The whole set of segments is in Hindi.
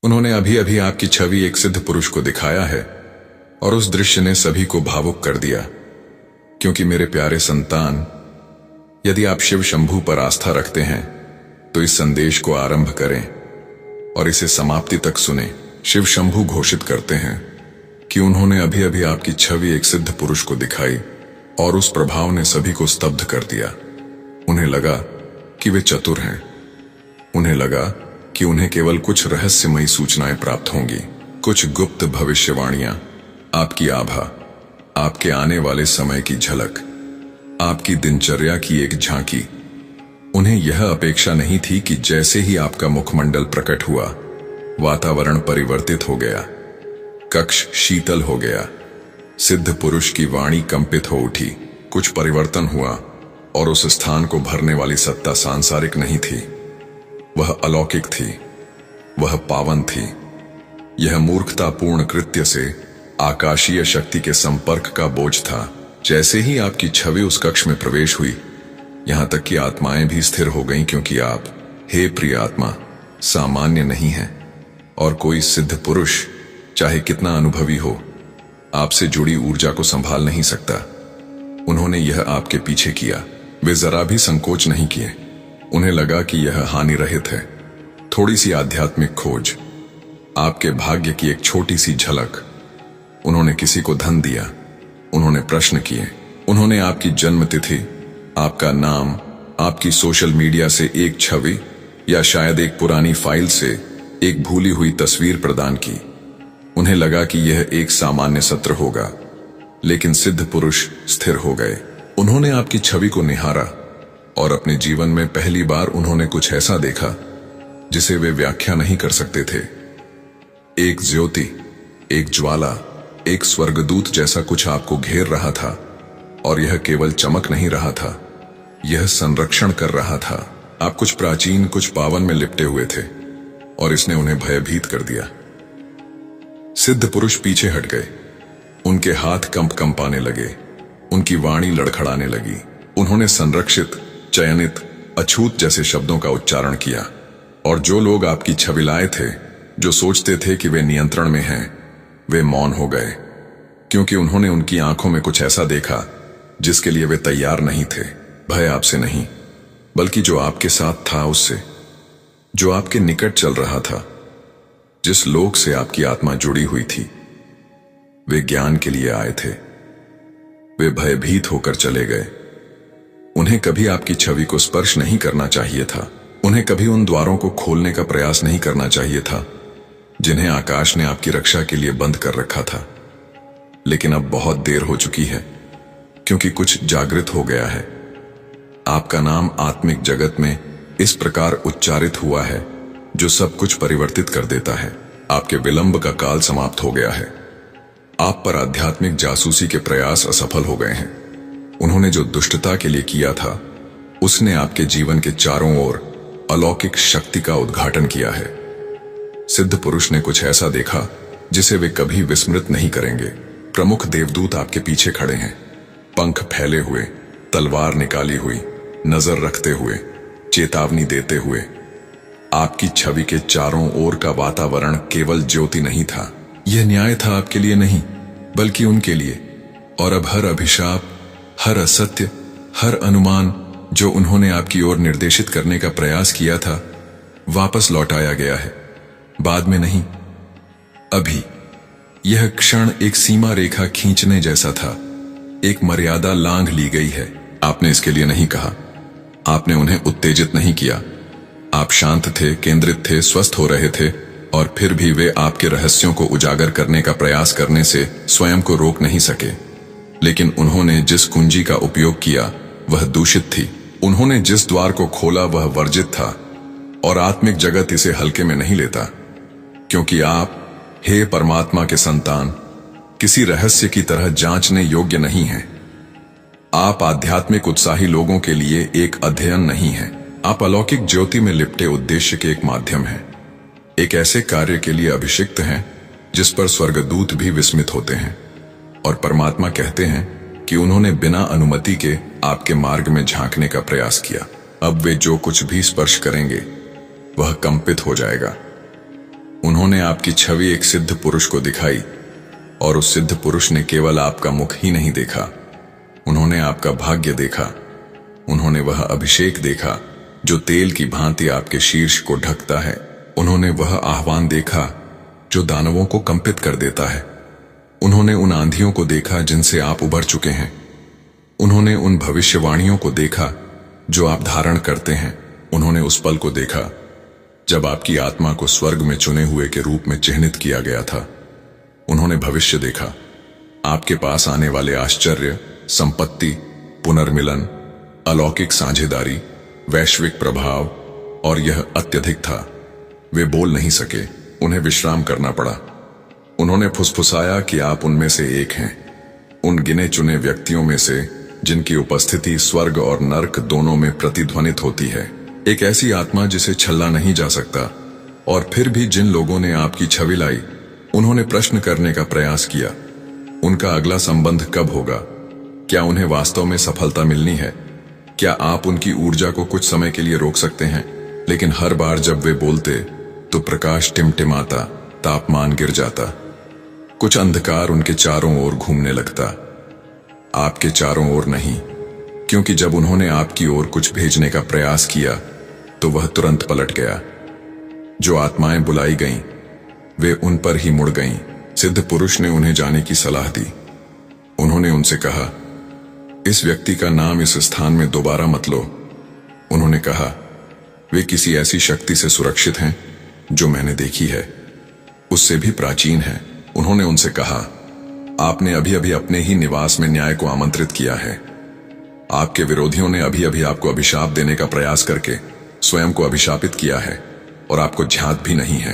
उन्होंने अभी अभी आपकी छवि एक सिद्ध पुरुष को दिखाया है और उस दृश्य ने सभी को भावुक कर दिया। क्योंकि मेरे प्यारे संतान, यदि आप शिव शंभू पर आस्था रखते हैं तो इस संदेश को आरंभ करें और इसे समाप्ति तक सुने। शिव शंभू घोषित करते हैं कि उन्होंने अभी अभी आपकी छवि एक सिद्ध पुरुष को दिखाई और उस प्रभाव ने सभी को स्तब्ध कर दिया। उन्हें लगा कि वे चतुर हैं। उन्हें लगा कि उन्हें केवल कुछ रहस्यमयी सूचनाएं प्राप्त होंगी, कुछ गुप्त भविष्यवाणियां, आपकी आभा, आपके आने वाले समय की झलक, आपकी दिनचर्या की एक झांकी। उन्हें यह अपेक्षा नहीं थी कि जैसे ही आपका मुखमंडल प्रकट हुआ, वातावरण परिवर्तित हो गया, कक्ष शीतल हो गया, सिद्ध पुरुष की वाणी कंपित हो उठी। कुछ परिवर्तन हुआ और उस स्थान को भरने वाली सत्ता सांसारिक नहीं थी, वह अलौकिक थी, वह पावन थी। यह मूर्खतापूर्ण कृत्य से आकाशीय शक्ति के संपर्क का बोझ था। जैसे ही आपकी छवि उस कक्ष में प्रवेश हुई, यहां तक कि आत्माएं भी स्थिर हो गईं, क्योंकि आप, हे प्रिय आत्मा, सामान्य नहीं हैं और कोई सिद्ध पुरुष, चाहे कितना अनुभवी हो, आपसे जुड़ी ऊर्जा को संभाल नहीं सकता। उन्होंने यह आपके पीछे किया। वे जरा भी संकोच नहीं किए। उन्हें लगा कि यह हानि रहित है। थोड़ी सी आध्यात्मिक खोज, आपके भाग्य की एक छोटी सी झलक। उन्होंने किसी को धन दिया, उन्होंने प्रश्न किए, उन्होंने आपकी जन्म तिथि, आपका नाम, आपकी सोशल मीडिया से एक छवि या शायद एक पुरानी फाइल से एक भूली हुई तस्वीर प्रदान की। उन्हें लगा कि यह एक सामान्य सत्र होगा, लेकिन सिद्ध पुरुष स्थिर हो गए। उन्होंने आपकी छवि को निहारा और अपने जीवन में पहली बार उन्होंने कुछ ऐसा देखा जिसे वे व्याख्या नहीं कर सकते थे। एक ज्योति, एक ज्वाला, एक स्वर्गदूत जैसा कुछ आपको घेर रहा था, और यह केवल चमक नहीं रहा था, यह संरक्षण कर रहा था। आप कुछ प्राचीन, कुछ पावन में लिपटे हुए थे और इसने उन्हें भयभीत कर दिया। सिद्ध पुरुष पीछे हट गए। उनके हाथ कंपाने लगे, उनकी वाणी लड़खड़ाने लगी। उन्होंने संरक्षित, चयनित, अछूत जैसे शब्दों का उच्चारण किया, और जो लोग आपकी छवि लाए थे, जो सोचते थे कि वे नियंत्रण में हैं, वे मौन हो गए, क्योंकि उन्होंने उनकी आंखों में कुछ ऐसा देखा जिसके लिए वे तैयार नहीं थे। भय आपसे नहीं, बल्कि जो आपके साथ था उससे, जो आपके निकट चल रहा था, जिस लोक से आपकी आत्मा जुड़ी हुई थी। वे ज्ञान के लिए आए थे। वे भयभीत होकर चले गए। उन्हें कभी आपकी छवि को स्पर्श नहीं करना चाहिए था। उन्हें कभी उन द्वारों को खोलने का प्रयास नहीं करना चाहिए था जिन्हें आकाश ने आपकी रक्षा के लिए बंद कर रखा था। लेकिन अब बहुत देर हो चुकी है, क्योंकि कुछ जागृत हो गया है। आपका नाम आत्मिक जगत में इस प्रकार उच्चारित हुआ है जो सब कुछ परिवर्तित कर देता है। आपके विलंब का काल समाप्त हो गया है। आप पर आध्यात्मिक जासूसी के प्रयास असफल हो गए हैं। उन्होंने जो दुष्टता के लिए किया था, उसने आपके जीवन के चारों ओर अलौकिक शक्ति का उद्घाटन किया है। सिद्ध पुरुष ने कुछ ऐसा देखा जिसे वे कभी विस्मृत नहीं करेंगे। प्रमुख देवदूत आपके पीछे खड़े हैं, पंख फैले हुए, तलवार निकाली हुई, नजर रखते हुए, चेतावनी देते हुए। आपकी छवि के चारों ओर का वातावरण केवल ज्योति नहीं था, यह न्याय था आपके लिए नहीं, बल्कि उनके लिए। और अब हर अभिशाप, हर असत्य, हर अनुमान जो उन्होंने आपकी ओर निर्देशित करने का प्रयास किया था, वापस लौटाया गया है। बाद में नहीं, अभी। यह क्षण एक सीमा रेखा खींचने जैसा था। एक मर्यादा लांघ ली गई है। आपने इसके लिए नहीं कहा, आपने उन्हें उत्तेजित नहीं किया। आप शांत थे, केंद्रित थे, स्वस्थ हो रहे थे, और फिर भी वे आपके रहस्यों को उजागर करने का प्रयास करने से स्वयं को रोक नहीं सके। लेकिन उन्होंने जिस कुंजी का उपयोग किया वह दूषित थी। उन्होंने जिस द्वार को खोला वह वर्जित था, और आत्मिक जगत इसे हल्के में नहीं लेता, क्योंकि आप, हे परमात्मा के संतान, किसी रहस्य की तरह जांचने योग्य नहीं हैं। आप आध्यात्मिक उत्साही लोगों के लिए एक अध्ययन नहीं हैं। आप अलौकिक ज्योति में लिपटे उद्देश्य के एक माध्यम हैं। एक ऐसे कार्य के लिए अभिषिक्त हैं जिस पर स्वर्गदूत भी विस्मित होते हैं, और परमात्मा कहते हैं कि उन्होंने बिना अनुमति के आपके मार्ग में झांकने का प्रयास किया। अब वे जो कुछ भी स्पर्श करेंगे वह कंपित हो जाएगा। उन्होंने आपकी छवि एक सिद्ध पुरुष को दिखाई, और उस सिद्ध पुरुष ने केवल आपका मुख ही नहीं देखा, उन्होंने आपका भाग्य देखा। उन्होंने वह अभिषेक देखा जो तेल की भांति आपके शीर्ष को ढकता है। उन्होंने वह आह्वान देखा जो दानवों को कंपित कर देता है। उन्होंने उन आंधियों को देखा जिनसे आप उबर चुके हैं। उन्होंने उन भविष्यवाणियों को देखा जो आप धारण करते हैं। उन्होंने उस पल को देखा जब आपकी आत्मा को स्वर्ग में चुने हुए के रूप में चिह्नित किया गया था। उन्होंने भविष्य देखा, आपके पास आने वाले आश्चर्य, संपत्ति, पुनर्मिलन, अलौकिक साझेदारी, वैश्विक प्रभाव, और यह अत्यधिक था। वे बोल नहीं सके, उन्हें विश्राम करना पड़ा। उन्होंने फुसफुसाया कि आप उनमें से एक हैं, उन गिने चुने व्यक्तियों में से जिनकी उपस्थिति स्वर्ग और नर्क दोनों में प्रतिध्वनित होती है। एक ऐसी आत्मा जिसे छल्ला नहीं जा सकता। और फिर भी जिन लोगों ने आपकी छवि लाई, उन्होंने प्रश्न करने का प्रयास किया, उनका अगला संबंध कब होगा? क्या उन्हें वास्तव में सफलता मिलनी है? क्या आप उनकी ऊर्जा को कुछ समय के लिए रोक सकते हैं? लेकिन हर बार जब वे बोलते तो प्रकाश टिमटिमाता, तापमान गिर जाता, कुछ अंधकार उनके चारों ओर घूमने लगता। आपके चारों ओर नहीं, क्योंकि जब उन्होंने आपकी ओर कुछ भेजने का प्रयास किया तो वह तुरंत पलट गया। जो आत्माएं बुलाई गईं, वे उन पर ही मुड़ गईं। सिद्ध पुरुष ने उन्हें जाने की सलाह दी। उन्होंने उनसे कहा, इस व्यक्ति का नाम इस स्थान में दोबारा मत लो। उन्होंने कहा, वे किसी ऐसी शक्ति से सुरक्षित हैं जो मैंने देखी है, उससे भी प्राचीन है। उन्होंने उनसे कहा, आपने अभी अभी अपने ही निवास में न्याय को आमंत्रित किया है। आपके विरोधियों ने अभी अभी आपको अभिशाप देने का प्रयास करके स्वयं को अभिशापित किया है, और आपको ध्यात भी नहीं है।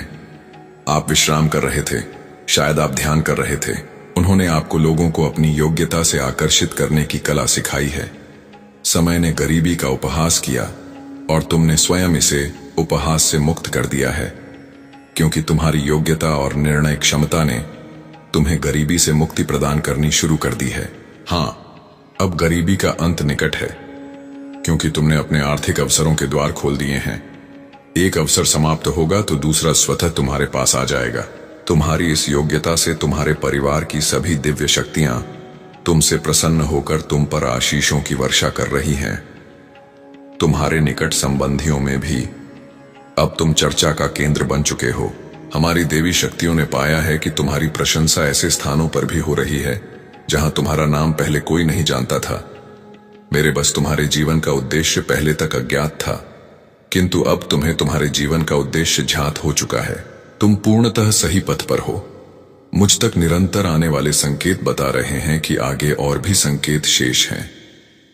आप विश्राम कर रहे थे, शायद आप ध्यान कर रहे थे। उन्होंने आपको लोगों को अपनी योग्यता से आकर्षित करने की कला सिखाई है। समय ने गरीबी का उपहास किया और तुमने स्वयं इसे उपहास से मुक्त कर दिया है, क्योंकि तुम्हारी योग्यता और निर्णय क्षमता ने तुम्हें गरीबी से मुक्ति प्रदान करनी शुरू कर दी है। हाँ, अब गरीबी का अंत निकट है, क्योंकि तुमने अपने आर्थिक अवसरों के द्वार खोल दिए हैं। एक अवसर समाप्त होगा तो दूसरा स्वतः तुम्हारे पास आ जाएगा। तुम्हारी इस योग्यता से तुम्हारे परिवार की सभी दिव्य शक्तियां तुमसे प्रसन्न होकर तुम पर आशीषों की वर्षा कर रही हैं। तुम्हारे निकट संबंधियों में भी अब तुम चर्चा का केंद्र बन चुके हो। हमारी देवी शक्तियों ने पाया है कि तुम्हारी प्रशंसा ऐसे स्थानों पर भी हो रही है जहां तुम्हारा नाम पहले कोई नहीं जानता था। मेरे बस तुम्हारे जीवन का उद्देश्य पहले तक अज्ञात था, किंतु अब तुम्हें तुम्हारे जीवन का उद्देश्य ज्ञात हो चुका है। तुम पूर्णतः सही पथ पर हो। मुझ तक निरंतर आने वाले संकेत बता रहे हैं कि आगे और भी संकेत शेष हैं।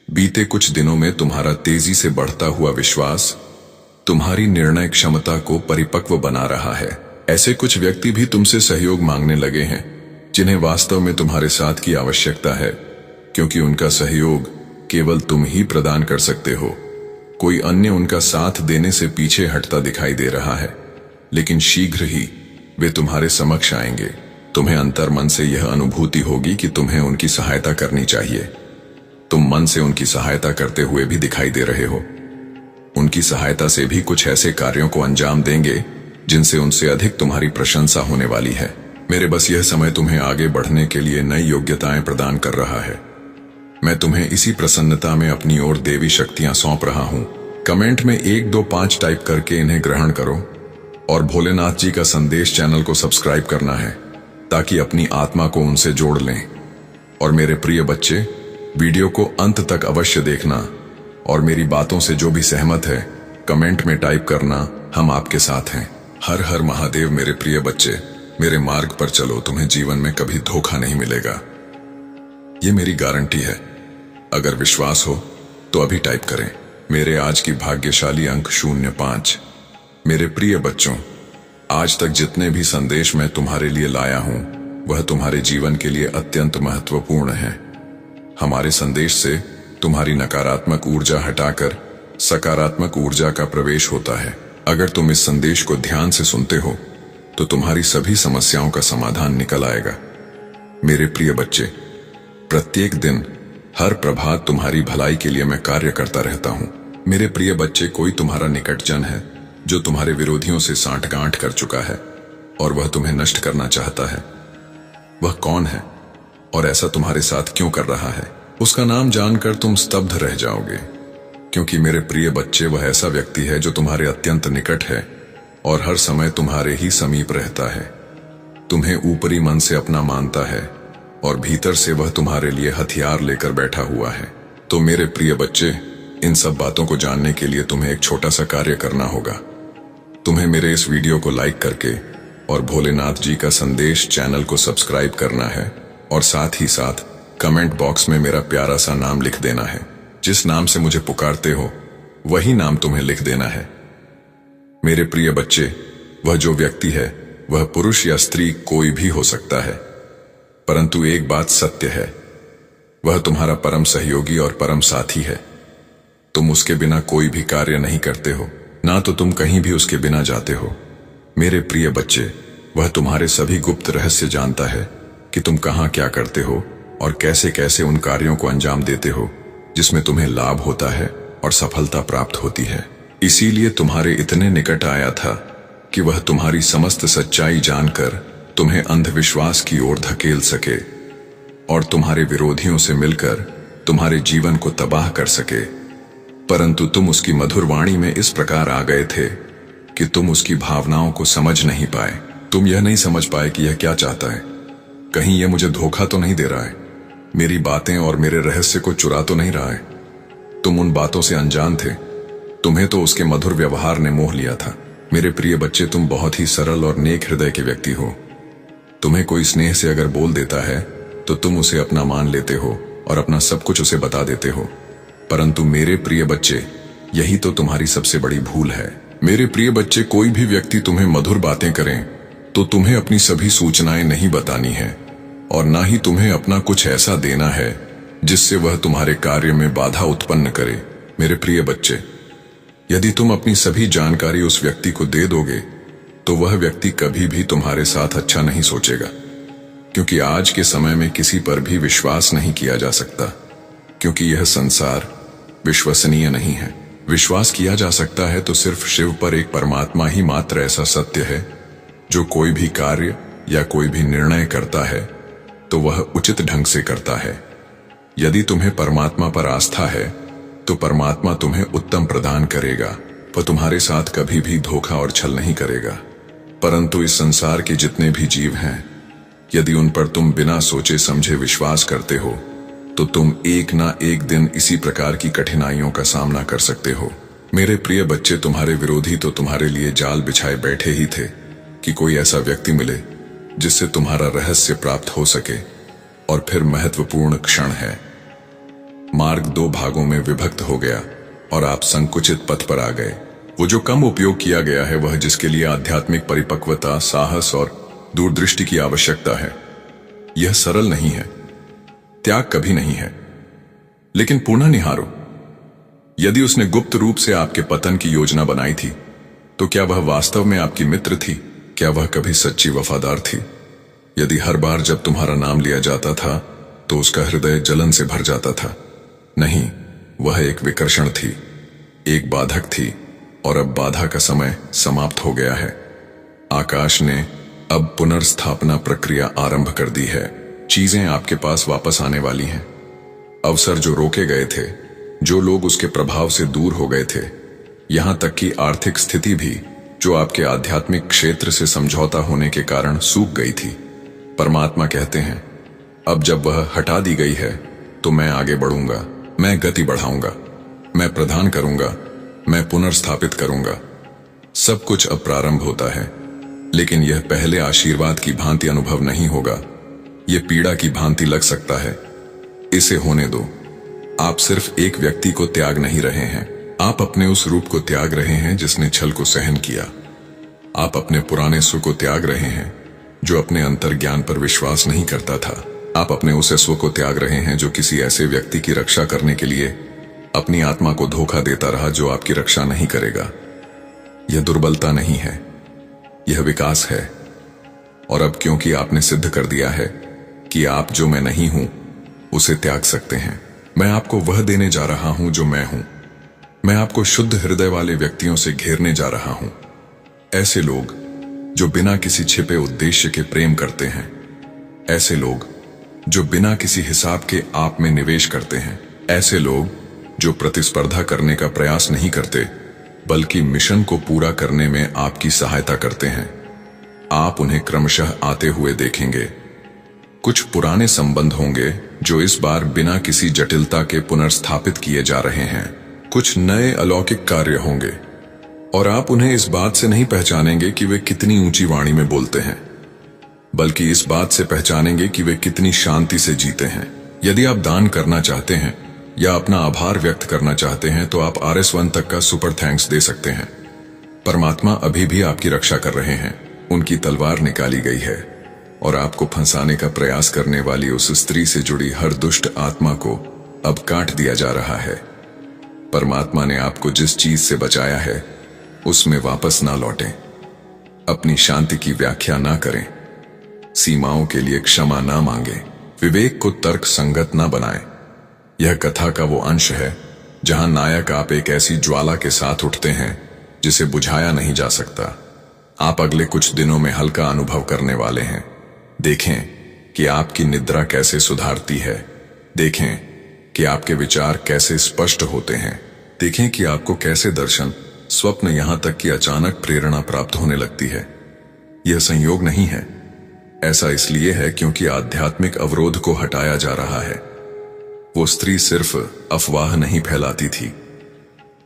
बीते कुछ दिनों में तुम्हारा तेजी से बढ़ता हुआ विश्वास तुम्हारी निर्णय क्षमता को परिपक्व बना रहा है। ऐसे कुछ व्यक्ति भी तुमसे सहयोग मांगने लगे हैं जिन्हें वास्तव में तुम्हारे साथ की आवश्यकता है, क्योंकि उनका सहयोग केवल तुम ही प्रदान कर सकते हो। कोई अन्य उनका साथ देने से पीछे हटता दिखाई दे रहा है, लेकिन शीघ्र ही वे तुम्हारे समक्ष आएंगे। तुम्हें अंतर्मन से यह अनुभूति होगी कि तुम्हें उनकी सहायता करनी चाहिए। तुम मन से उनकी सहायता करते हुए भी दिखाई दे रहे हो। उनकी सहायता से भी कुछ ऐसे कार्यों को अंजाम देंगे जिनसे उनसे अधिक तुम्हारी प्रशंसा होने वाली है। मेरे बस यह समय तुम्हें आगे बढ़ने के लिए नई योग्यताएं प्रदान कर रहा है। मैं तुम्हें इसी प्रसन्नता में अपनी ओर देवी शक्तियां सौंप रहा हूं। कमेंट में 1 2 5 टाइप करके इन्हें ग्रहण करो, और भोलेनाथ जी का संदेश चैनल को सब्सक्राइब करना है ताकि अपनी आत्मा को उनसे जोड़ लें। और मेरे प्रिय बच्चे, वीडियो को अंत तक अवश्य देखना, और मेरी बातों से जो भी सहमत है कमेंट में टाइप करना। हम आपके साथ हैं। हर हर महादेव। मेरे प्रिय बच्चे, मेरे मार्ग पर चलो, तुम्हें जीवन में कभी धोखा नहीं मिलेगा, ये मेरी गारंटी है। अगर विश्वास हो तो अभी टाइप करें। मेरे आज की भाग्यशाली अंक 05। मेरे प्रिय बच्चों, आज तक जितने भी संदेश मैं तुम्हारे लिए लाया हूं वह तुम्हारे जीवन के लिए अत्यंत महत्वपूर्ण है। हमारे संदेश से तुम्हारी नकारात्मक ऊर्जा हटाकर सकारात्मक ऊर्जा का प्रवेश होता है। अगर तुम इस संदेश को ध्यान से सुनते हो तो तुम्हारी सभी समस्याओं का समाधान निकल आएगा। मेरे प्रिय बच्चे, प्रत्येक दिन हर प्रभात तुम्हारी भलाई के लिए मैं कार्य करता रहता हूं। मेरे प्रिय बच्चे, कोई तुम्हारा निकटजन है जो तुम्हारे विरोधियों से सांठगांठ कर चुका है। और वह तुम्हें नष्ट करना चाहता है। वह कौन है और ऐसा तुम्हारे साथ क्यों कर रहा है? उसका नाम जानकर तुम स्तब्ध रह जाओगे, क्योंकि मेरे प्रिय बच्चे, वह ऐसा व्यक्ति है जो तुम्हारे अत्यंत निकट है और हर समय तुम्हारे ही समीप रहता है। तुम्हें ऊपरी मन से अपना मानता है और भीतर से वह तुम्हारे लिए हथियार लेकर बैठा हुआ है। तो मेरे प्रिय बच्चे, इन सब बातों को जानने के लिए तुम्हें एक छोटा सा कार्य करना होगा। तुम्हें मेरे इस वीडियो को लाइक करके और भोलेनाथ जी का संदेश चैनल को सब्सक्राइब करना है और साथ ही साथ कमेंट बॉक्स में मेरा प्यारा सा नाम लिख देना है। जिस नाम से मुझे पुकारते हो वही नाम तुम्हें लिख देना है। मेरे प्रिय बच्चे, वह जो व्यक्ति है वह पुरुष या स्त्री कोई भी हो सकता है, परंतु एक बात सत्य है, वह तुम्हारा परम सहयोगी और परम साथी है। तुम उसके बिना कोई भी कार्य नहीं करते हो, ना तो तुम कहीं भी उसके बिना जाते हो। मेरे प्रिय बच्चे, वह तुम्हारे सभी गुप्त रहस्य जानता है कि तुम कहां क्या करते हो और कैसे कैसे उन कार्यों को अंजाम देते हो जिसमें तुम्हें लाभ होता है और सफलता प्राप्त होती है। इसीलिए तुम्हारे इतने निकट आया था कि वह तुम्हारी समस्त सच्चाई जानकर तुम्हें अंधविश्वास की ओर धकेल सके और तुम्हारे विरोधियों से मिलकर तुम्हारे जीवन को तबाह कर सके। परंतु तुम उसकी मधुर वाणी में इस प्रकार आ गए थे कि तुम उसकी भावनाओं को समझ नहीं पाए। तुम यह नहीं समझ पाए कि यह क्या चाहता है। कहीं यह मुझे धोखा तो नहीं दे रहा है, मेरी बातें और मेरे रहस्य को चुरा तो नहीं रहा है। तुम उन बातों से अनजान थे, तुम्हें तो उसके मधुर व्यवहार ने मोह लिया था। मेरे प्रिय बच्चे, तुम बहुत ही सरल और नेक हृदय के व्यक्ति हो। तुम्हें कोई स्नेह से अगर बोल देता है तो तुम उसे अपना मान लेते हो और अपना सब कुछ उसे बता देते हो। परंतु मेरे प्रिय बच्चे, यही तो तुम्हारी सबसे बड़ी भूल है। मेरे प्रिय बच्चे, कोई भी व्यक्ति तुम्हें मधुर बातें करें तो तुम्हें अपनी सभी सूचनाएं नहीं बतानी है और ना ही तुम्हें अपना कुछ ऐसा देना है जिससे वह तुम्हारे कार्य में बाधा उत्पन्न करे। मेरे प्रिय बच्चे, यदि तुम अपनी सभी जानकारी उस व्यक्ति को दे दोगे तो वह व्यक्ति कभी भी तुम्हारे साथ अच्छा नहीं सोचेगा, क्योंकि आज के समय में किसी पर भी विश्वास नहीं किया जा सकता, क्योंकि यह संसार विश्वसनीय नहीं है। विश्वास किया जा सकता है तो सिर्फ शिव पर, एक परमात्मा ही मात्र ऐसा सत्य है जो कोई भी कार्य या कोई भी निर्णय करता है तो वह उचित ढंग से करता है। यदि तुम्हें परमात्मा पर आस्था है तो परमात्मा तुम्हें उत्तम प्रदान करेगा। वह तुम्हारे साथ कभी भी धोखा और छल नहीं करेगा। परंतु इस संसार के जितने भी जीव हैं, यदि उन पर तुम बिना सोचे समझे विश्वास करते हो तो तुम एक ना एक दिन इसी प्रकार की कठिनाइयों का सामना कर सकते हो। मेरे प्रिय बच्चे, तुम्हारे विरोधी तो तुम्हारे लिए जाल बिछाए बैठे ही थे कि कोई ऐसा व्यक्ति मिले जिससे तुम्हारा रहस्य प्राप्त हो सके। और फिर महत्वपूर्ण क्षण है, मार्ग दो भागों में विभक्त हो गया और आप संकुचित पथ पर आ गए। वो जो कम उपयोग किया गया है, वह जिसके लिए आध्यात्मिक परिपक्वता, साहस और दूरदृष्टि की आवश्यकता है, यह सरल नहीं है, त्याग कभी नहीं है। लेकिन पुनः निहारो, यदि उसने गुप्त रूप से आपके पतन की योजना बनाई थी तो क्या वह वास्तव में आपकी मित्र थी? क्या वह कभी सच्ची वफादार थी? यदि हर बार जब तुम्हारा नाम लिया जाता था तो उसका हृदय जलन से भर जाता था? नहीं, वह एक विकर्षण थी, एक बाधक थी और अब बाधा का समय समाप्त हो गया है। आकाश ने अब पुनर्स्थापना प्रक्रिया आरंभ कर दी है। चीजें आपके पास वापस आने वाली हैं। अवसर जो रोके गए थे, जो लोग उसके प्रभाव से दूर हो गए थे, यहां तक कि आर्थिक स्थिति भी जो आपके आध्यात्मिक क्षेत्र से समझौता होने के कारण सूख गई थी, परमात्मा कहते हैं अब जब वह हटा दी गई है तो मैं आगे बढ़ूंगा, मैं गति बढ़ाऊंगा, मैं प्रदान करूंगा, मैं पुनर्स्थापित करूंगा। सब कुछ अब प्रारंभ होता है, लेकिन यह पहले आशीर्वाद की भांति अनुभव नहीं होगा, यह पीड़ा की भांति लग सकता है। इसे होने दो। आप सिर्फ एक व्यक्ति को त्याग नहीं रहे हैं, आप अपने उस रूप को त्याग रहे हैं जिसने छल को सहन किया। आप अपने पुराने स्व को त्याग रहे हैं जो अपने अंतर ज्ञान पर विश्वास नहीं करता था। आप अपने उस स्व को त्याग रहे हैं जो किसी ऐसे व्यक्ति की रक्षा करने के लिए अपनी आत्मा को धोखा देता रहा जो आपकी रक्षा नहीं करेगा। यह दुर्बलता नहीं है, यह विकास है। और अब क्योंकि आपने सिद्ध कर दिया है कि आप जो मैं नहीं हूं उसे त्याग सकते हैं, मैं आपको वह देने जा रहा हूं जो मैं हूं। मैं आपको शुद्ध हृदय वाले व्यक्तियों से घेरने जा रहा हूं, ऐसे लोग जो बिना किसी छिपे उद्देश्य के प्रेम करते हैं, ऐसे लोग जो बिना किसी हिसाब के आप में निवेश करते हैं, ऐसे लोग जो प्रतिस्पर्धा करने का प्रयास नहीं करते बल्कि मिशन को पूरा करने में आपकी सहायता करते हैं, आप उन्हें क्रमशः आते हुए देखेंगे। कुछ पुराने संबंध होंगे जो इस बार बिना किसी जटिलता के पुनर्स्थापित किए जा रहे हैं। कुछ नए अलौकिक कार्य होंगे और आप उन्हें इस बात से नहीं पहचानेंगे कि वे कितनी ऊंची वाणी में बोलते हैं, बल्कि इस बात से पहचानेंगे कि वे कितनी शांति से जीते हैं। यदि आप दान करना चाहते हैं या अपना आभार व्यक्त करना चाहते हैं तो आप RS1 तक का सुपर थैंक्स दे सकते हैं। परमात्मा अभी भी आपकी रक्षा कर रहे हैं। उनकी तलवार निकाली गई है और आपको फंसाने का प्रयास करने वाली उस स्त्री से जुड़ी हर दुष्ट आत्मा को अब काट दिया जा रहा है। परमात्मा ने आपको जिस चीज से बचाया है उसमें वापस ना लौटें। अपनी शांति की व्याख्या ना करें, सीमाओं के लिए क्षमा ना मांगे, विवेक को तर्क संगत ना बनाएं। यह कथा का वो अंश है जहां नायक आप एक ऐसी ज्वाला के साथ उठते हैं जिसे बुझाया नहीं जा सकता। आप अगले कुछ दिनों में हल्का अनुभव करने वाले हैं। देखें कि आपकी निद्रा कैसे सुधारती है, देखें कि आपके विचार कैसे स्पष्ट होते हैं, देखें कि आपको कैसे दर्शन, स्वप्न, यहां तक कि अचानक प्रेरणा प्राप्त होने लगती है। यह संयोग नहीं है, ऐसा इसलिए है क्योंकि आध्यात्मिक अवरोध को हटाया जा रहा है। वो स्त्री सिर्फ अफवाह नहीं फैलाती थी,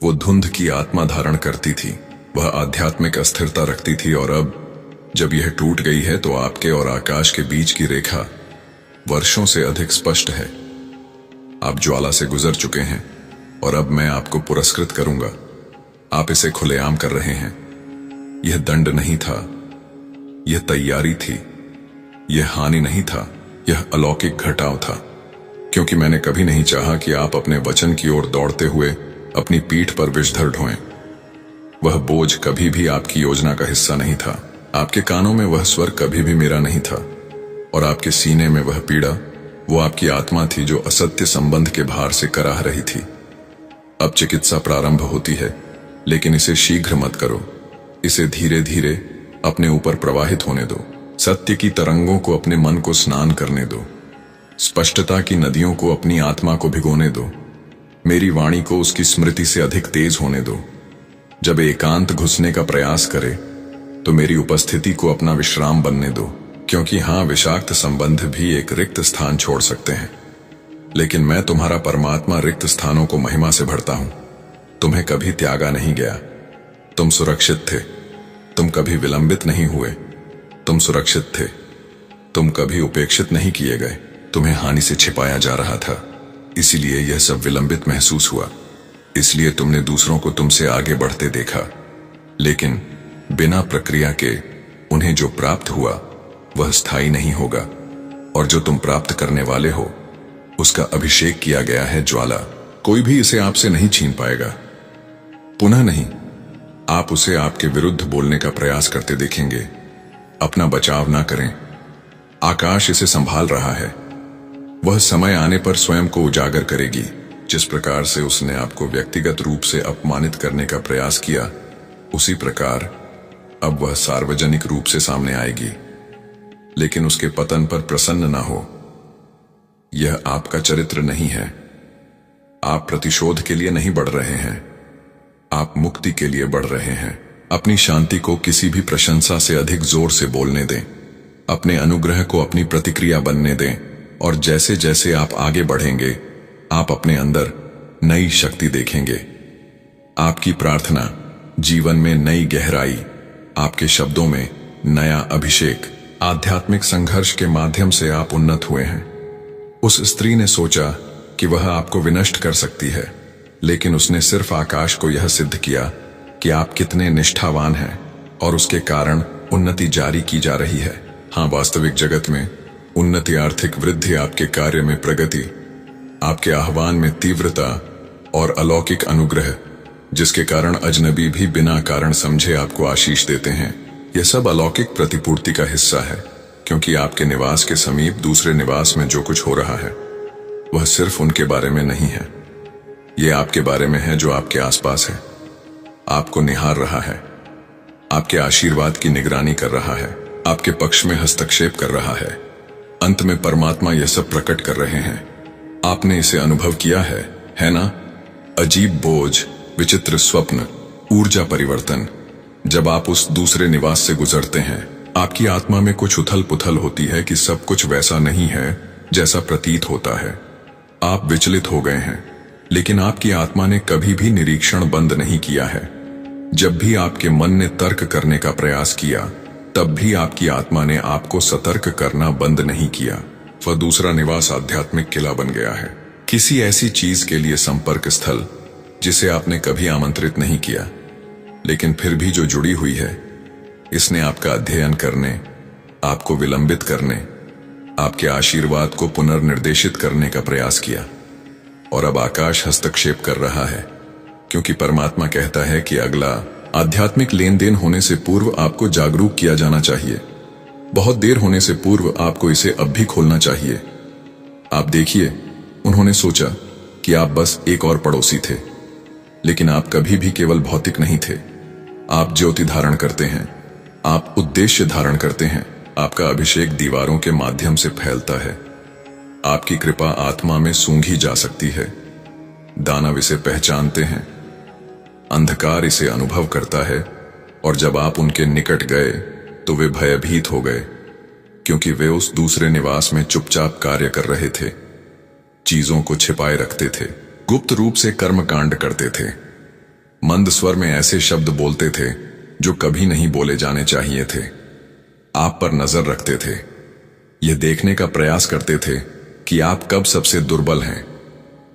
वो धुंध की आत्मा धारण करती थी, वह आध्यात्मिक अस्थिरता रखती थी। और अब जब यह टूट गई है तो आपके और आकाश के बीच की रेखा वर्षों से अधिक स्पष्ट है। आप ज्वाला से गुजर चुके हैं और अब मैं आपको पुरस्कृत करूंगा। आप इसे खुलेआम कर रहे हैं। यह दंड नहीं था, यह तैयारी थी, यह हानि नहीं था, यह अलौकिक घटाव था। क्योंकि मैंने कभी नहीं चाहा कि आप अपने वचन की ओर दौड़ते हुए अपनी पीठ पर विषधर ढोएं। वह बोझ कभी भी आपकी योजना का हिस्सा नहीं था। आपके कानों में वह स्वर कभी भी मेरा नहीं था और आपके सीने में वह पीड़ा, वो आपकी आत्मा थी जो असत्य संबंध के भार से कराह रही थी। अब चिकित्सा प्रारंभ होती है, लेकिन इसे शीघ्र मत करो। इसे धीरे धीरे अपने ऊपर प्रवाहित होने दो। सत्य की तरंगों को अपने मन को स्नान करने दो। स्पष्टता की नदियों को अपनी आत्मा को भिगोने दो। मेरी वाणी को उसकी स्मृति से अधिक तेज होने दो। जब एकांत घुसने का प्रयास करे तो मेरी उपस्थिति को अपना विश्राम बनने दो। क्योंकि हां, विषाक्त संबंध भी एक रिक्त स्थान छोड़ सकते हैं, लेकिन मैं तुम्हारा परमात्मा रिक्त स्थानों को महिमा से भरता हूं। तुम्हें कभी त्यागा नहीं गया। तुम सुरक्षित थे। तुम कभी विलंबित नहीं हुए। तुम सुरक्षित थे। तुम कभी उपेक्षित नहीं किए गए। तुम्हें हानि से छिपाया जा रहा था, इसीलिए यह सब विलंबित महसूस हुआ। इसलिए तुमने दूसरों को तुमसे आगे बढ़ते देखा, लेकिन बिना प्रक्रिया के उन्हें जो प्राप्त हुआ वह स्थायी नहीं होगा। और जो तुम प्राप्त करने वाले हो उसका अभिषेक किया गया है ज्वाला। कोई भी इसे आपसे नहीं छीन पाएगा। पुनः नहीं, आप उसे आपके विरुद्ध बोलने का प्रयास करते देखेंगे। अपना बचाव ना करें। आकाश इसे संभाल रहा है। वह समय आने पर स्वयं को उजागर करेगी। जिस प्रकार से उसने आपको व्यक्तिगत रूप से अपमानित करने का प्रयास किया, उसी प्रकार अब वह सार्वजनिक रूप से सामने आएगी। लेकिन उसके पतन पर प्रसन्न ना हो। यह आपका चरित्र नहीं है। आप प्रतिशोध के लिए नहीं बढ़ रहे हैं, आप मुक्ति के लिए बढ़ रहे हैं। अपनी शांति को किसी भी प्रशंसा से अधिक जोर से बोलने दें। अपने अनुग्रह को अपनी प्रतिक्रिया बनने दें, और जैसे जैसे आप आगे बढ़ेंगे आप अपने अंदर नई शक्ति देखेंगे। आपकी प्रार्थना जीवन में नई गहराई, आपके शब्दों में नया अभिषेक। आध्यात्मिक संघर्ष के माध्यम से आप उन्नत हुए हैं। उस स्त्री ने सोचा कि वह आपको विनष्ट कर सकती है, लेकिन उसने सिर्फ आकाश को यह सिद्ध किया कि आप कितने निष्ठावान हैं, और उसके कारण उन्नति जारी की जा रही है। हाँ, वास्तविक जगत में उन्नति, आर्थिक वृद्धि, आपके कार्य में प्रगति, आपके आह्वान में तीव्रता और अलौकिक अनुग्रह, जिसके कारण अजनबी भी बिना कारण समझे आपको आशीष देते हैं। यह सब अलौकिक प्रतिपूर्ति का हिस्सा है, क्योंकि आपके निवास के समीप दूसरे निवास में जो कुछ हो रहा है वह सिर्फ उनके बारे में नहीं है, यह आपके बारे में है जो आपके आसपास है, आपको निहार रहा है, आपके आशीर्वाद की निगरानी कर रहा है, आपके पक्ष में हस्तक्षेप कर रहा है। अंत में परमात्मा यह सब प्रकट कर रहे हैं। आपने इसे अनुभव किया है ना? अजीब बोझ, विचित्र स्वप्न, ऊर्जा परिवर्तन। जब आप उस दूसरे निवास से गुजरते हैं, आपकी आत्मा में कुछ उथल पुथल होती है कि सब कुछ वैसा नहीं है जैसा प्रतीत होता है। आप विचलित हो गए हैं, लेकिन आपकी आत्मा ने कभी भी निरीक्षण बंद नहीं किया है। जब भी आपके मन ने तर्क करने का प्रयास किया, तब भी आपकी आत्मा ने आपको सतर्क करना बंद नहीं किया। वह दूसरा निवास आध्यात्मिक किला बन गया है, किसी ऐसी चीज के लिए संपर्क स्थल जिसे आपने कभी आमंत्रित नहीं किया, लेकिन फिर भी जो जुड़ी हुई है। इसने आपका अध्ययन करने, आपको विलंबित करने, आपके आशीर्वाद को पुनर्निर्देशित करने का प्रयास किया। और अब आकाश हस्तक्षेप कर रहा है, क्योंकि परमात्मा कहता है कि अगला आध्यात्मिक लेन देन होने से पूर्व आपको जागरूक किया जाना चाहिए। बहुत देर होने से पूर्व आपको इसे अब भी खोलना चाहिए। आप देखिए, उन्होंने सोचा कि आप बस एक और पड़ोसी थे, लेकिन आप कभी भी केवल भौतिक नहीं थे। आप ज्योति धारण करते हैं, आप उद्देश्य धारण करते हैं। आपका अभिषेक दीवारों के माध्यम से फैलता है। आपकी कृपा आत्मा में सूंघी जा सकती है। दानव इसे पहचानते हैं, अंधकार इसे अनुभव करता है, और जब आप उनके निकट गए तो वे भयभीत हो गए, क्योंकि वे उस दूसरे निवास में चुपचाप कार्य कर रहे थे, चीजों को छिपाए रखते थे, गुप्त रूप से कर्मकांड करते थे, मंद स्वर में ऐसे शब्द बोलते थे जो कभी नहीं बोले जाने चाहिए थे। आप पर नजर रखते थे, यह देखने का प्रयास करते थे कि आप कब सबसे दुर्बल हैं।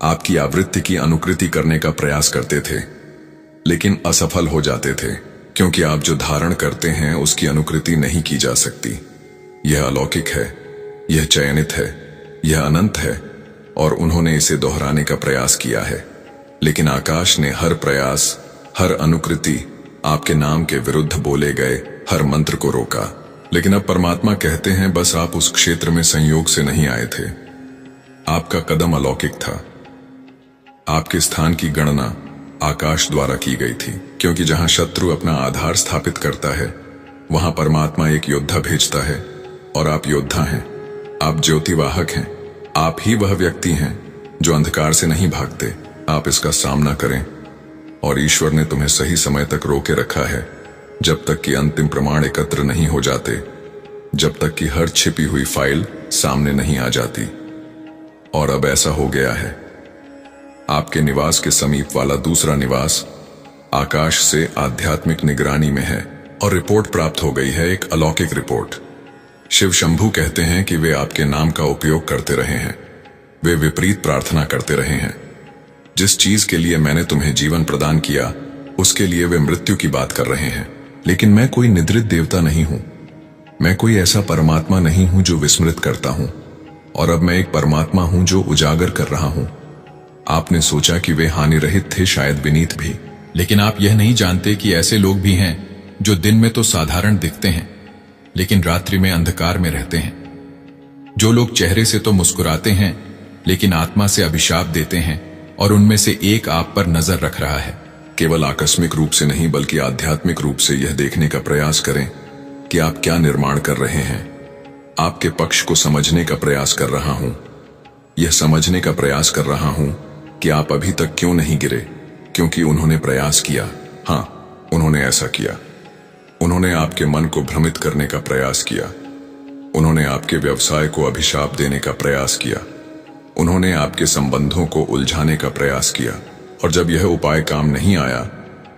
आपकी आवृत्ति की अनुकृति करने का प्रयास करते थे, लेकिन असफल हो जाते थे, क्योंकि आप जो धारण करते हैं उसकी अनुकृति नहीं की जा सकती। यह अलौकिक है, यह चयनित है, यह अनंत है, और उन्होंने इसे दोहराने का प्रयास किया है। लेकिन आकाश ने हर प्रयास, हर अनुकृति, आपके नाम के विरुद्ध बोले गए हर मंत्र को रोका। लेकिन अब परमात्मा कहते हैं, बस आप उस क्षेत्र में संयोग से नहीं आए थे। आपका कदम अलौकिक था। आपके स्थान की गणना आकाश द्वारा की गई थी, क्योंकि जहां शत्रु अपना आधार स्थापित करता है, वहां परमात्मा एक योद्धा भेजता है, और आप योद्धा हैं। आप ज्योतिवाहक हैं। आप ही वह व्यक्ति हैं जो अंधकार से नहीं भागते। आप इसका सामना करें, और ईश्वर ने तुम्हें सही समय तक रोके रखा है, जब तक कि अंतिम प्रमाण एकत्र नहीं हो जाते, जब तक कि हर छिपी हुई फाइल सामने नहीं आ जाती। और अब ऐसा हो गया है। आपके निवास के समीप वाला दूसरा निवास आकाश से आध्यात्मिक निगरानी में है, और रिपोर्ट प्राप्त हो गई है, एक अलौकिक रिपोर्ट। शिव शंभू कहते हैं कि वे आपके नाम का उपयोग करते रहे हैं। वे विपरीत प्रार्थना करते रहे हैं। जिस चीज के लिए मैंने तुम्हें जीवन प्रदान किया, उसके लिए वे मृत्यु की बात कर रहे हैं। लेकिन मैं कोई निद्रित देवता नहीं हूं। मैं कोई ऐसा परमात्मा नहीं हूं जो विस्मृत करता हूं, और अब मैं एक परमात्मा हूं जो उजागर कर रहा हूं। आपने सोचा कि वे हानि रहित थे, शायद विनीत भी, लेकिन आप यह नहीं जानते कि ऐसे लोग भी हैं जो दिन में तो साधारण दिखते हैं, लेकिन रात्रि में अंधकार में रहते हैं। जो लोग चेहरे से तो मुस्कुराते हैं, लेकिन आत्मा से अभिशाप देते हैं, और उनमें से एक आप पर नजर रख रहा है। केवल आकस्मिक रूप से नहीं, बल्कि आध्यात्मिक रूप से यह देखने का प्रयास करें कि आप क्या निर्माण कर रहे हैं। आपके पक्ष को समझने का प्रयास कर रहा हूं। यह समझने का प्रयास कर रहा हूं कि आप अभी तक क्यों नहीं गिरे, क्योंकि उन्होंने प्रयास किया। हाँ, उन्होंने ऐसा किया। उन्होंने आपके मन को भ्रमित करने का प्रयास किया। उन्होंने आपके व्यवसाय को अभिशाप देने का प्रयास किया। उन्होंने आपके संबंधों को उलझाने का प्रयास किया, और जब यह उपाय काम नहीं आया,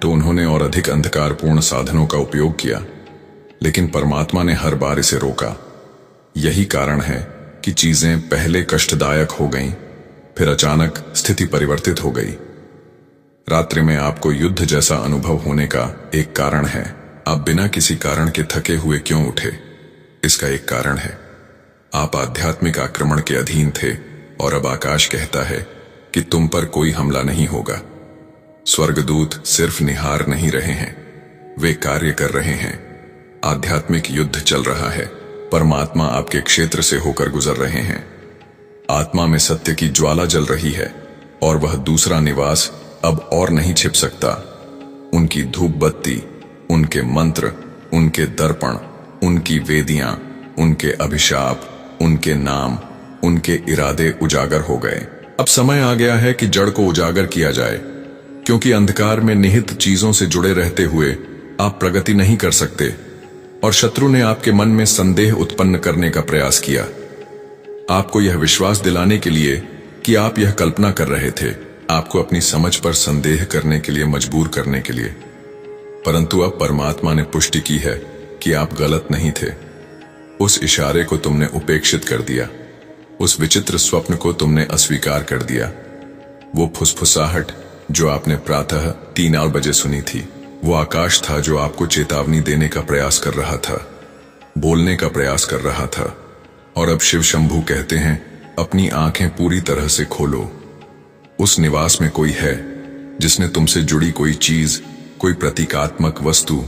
तो उन्होंने और अधिक अंधकारपूर्ण साधनों का उपयोग किया। लेकिन परमात्मा ने हर बार इसे रोका। यही कारण है कि चीजें पहले कष्टदायक हो गईं, फिर अचानक स्थिति परिवर्तित हो गई। रात्रि में आपको युद्ध जैसा अनुभव होने का एक कारण है। आप बिना किसी कारण के थके हुए क्यों उठे? इसका एक कारण है, आप आध्यात्मिक आक्रमण के अधीन थे, और अब आकाश कहता है कि तुम पर कोई हमला नहीं होगा। स्वर्गदूत सिर्फ निहार नहीं रहे हैं, वे कार्य कर रहे हैं। आध्यात्मिक युद्ध चल रहा है। परमात्मा आपके क्षेत्र से होकर गुजर रहे हैं। आत्मा में सत्य की ज्वाला जल रही है, और वह दूसरा निवास अब और नहीं छिप सकता। उनकी धूप बत्ती, उनके मंत्र, उनके दर्पण, उनकी वेदियां, उनके अभिशाप, उनके नाम, उनके इरादे उजागर हो गए। अब समय आ गया है कि जड़ को उजागर किया जाए, क्योंकि अंधकार में निहित चीजों से जुड़े रहते हुए आप प्रगति नहीं कर सकते और शत्रु ने आपके मन में संदेह उत्पन्न करने का प्रयास किया, आपको यह विश्वास दिलाने के लिए कि आप यह कल्पना कर रहे थे, आपको अपनी समझ पर संदेह करने के लिए मजबूर करने के लिए। परंतु अब परमात्मा ने पुष्टि की है कि आप गलत नहीं थे। उस इशारे को तुमने उपेक्षित कर दिया, उस विचित्र स्वप्न को तुमने अस्वीकार कर दिया। वो फुसफुसाहट जो आपने प्रातः 3 बजे सुनी थी, वो आकाश था जो आपको चेतावनी देने का प्रयास कर रहा था, बोलने का प्रयास कर रहा था। और अब शिव शंभू कहते हैं, अपनी आंखें पूरी तरह से खोलो। उस निवास में कोई है जिसने तुमसे जुड़ी कोई चीज, कोई प्रतीकात्मक वस्तु,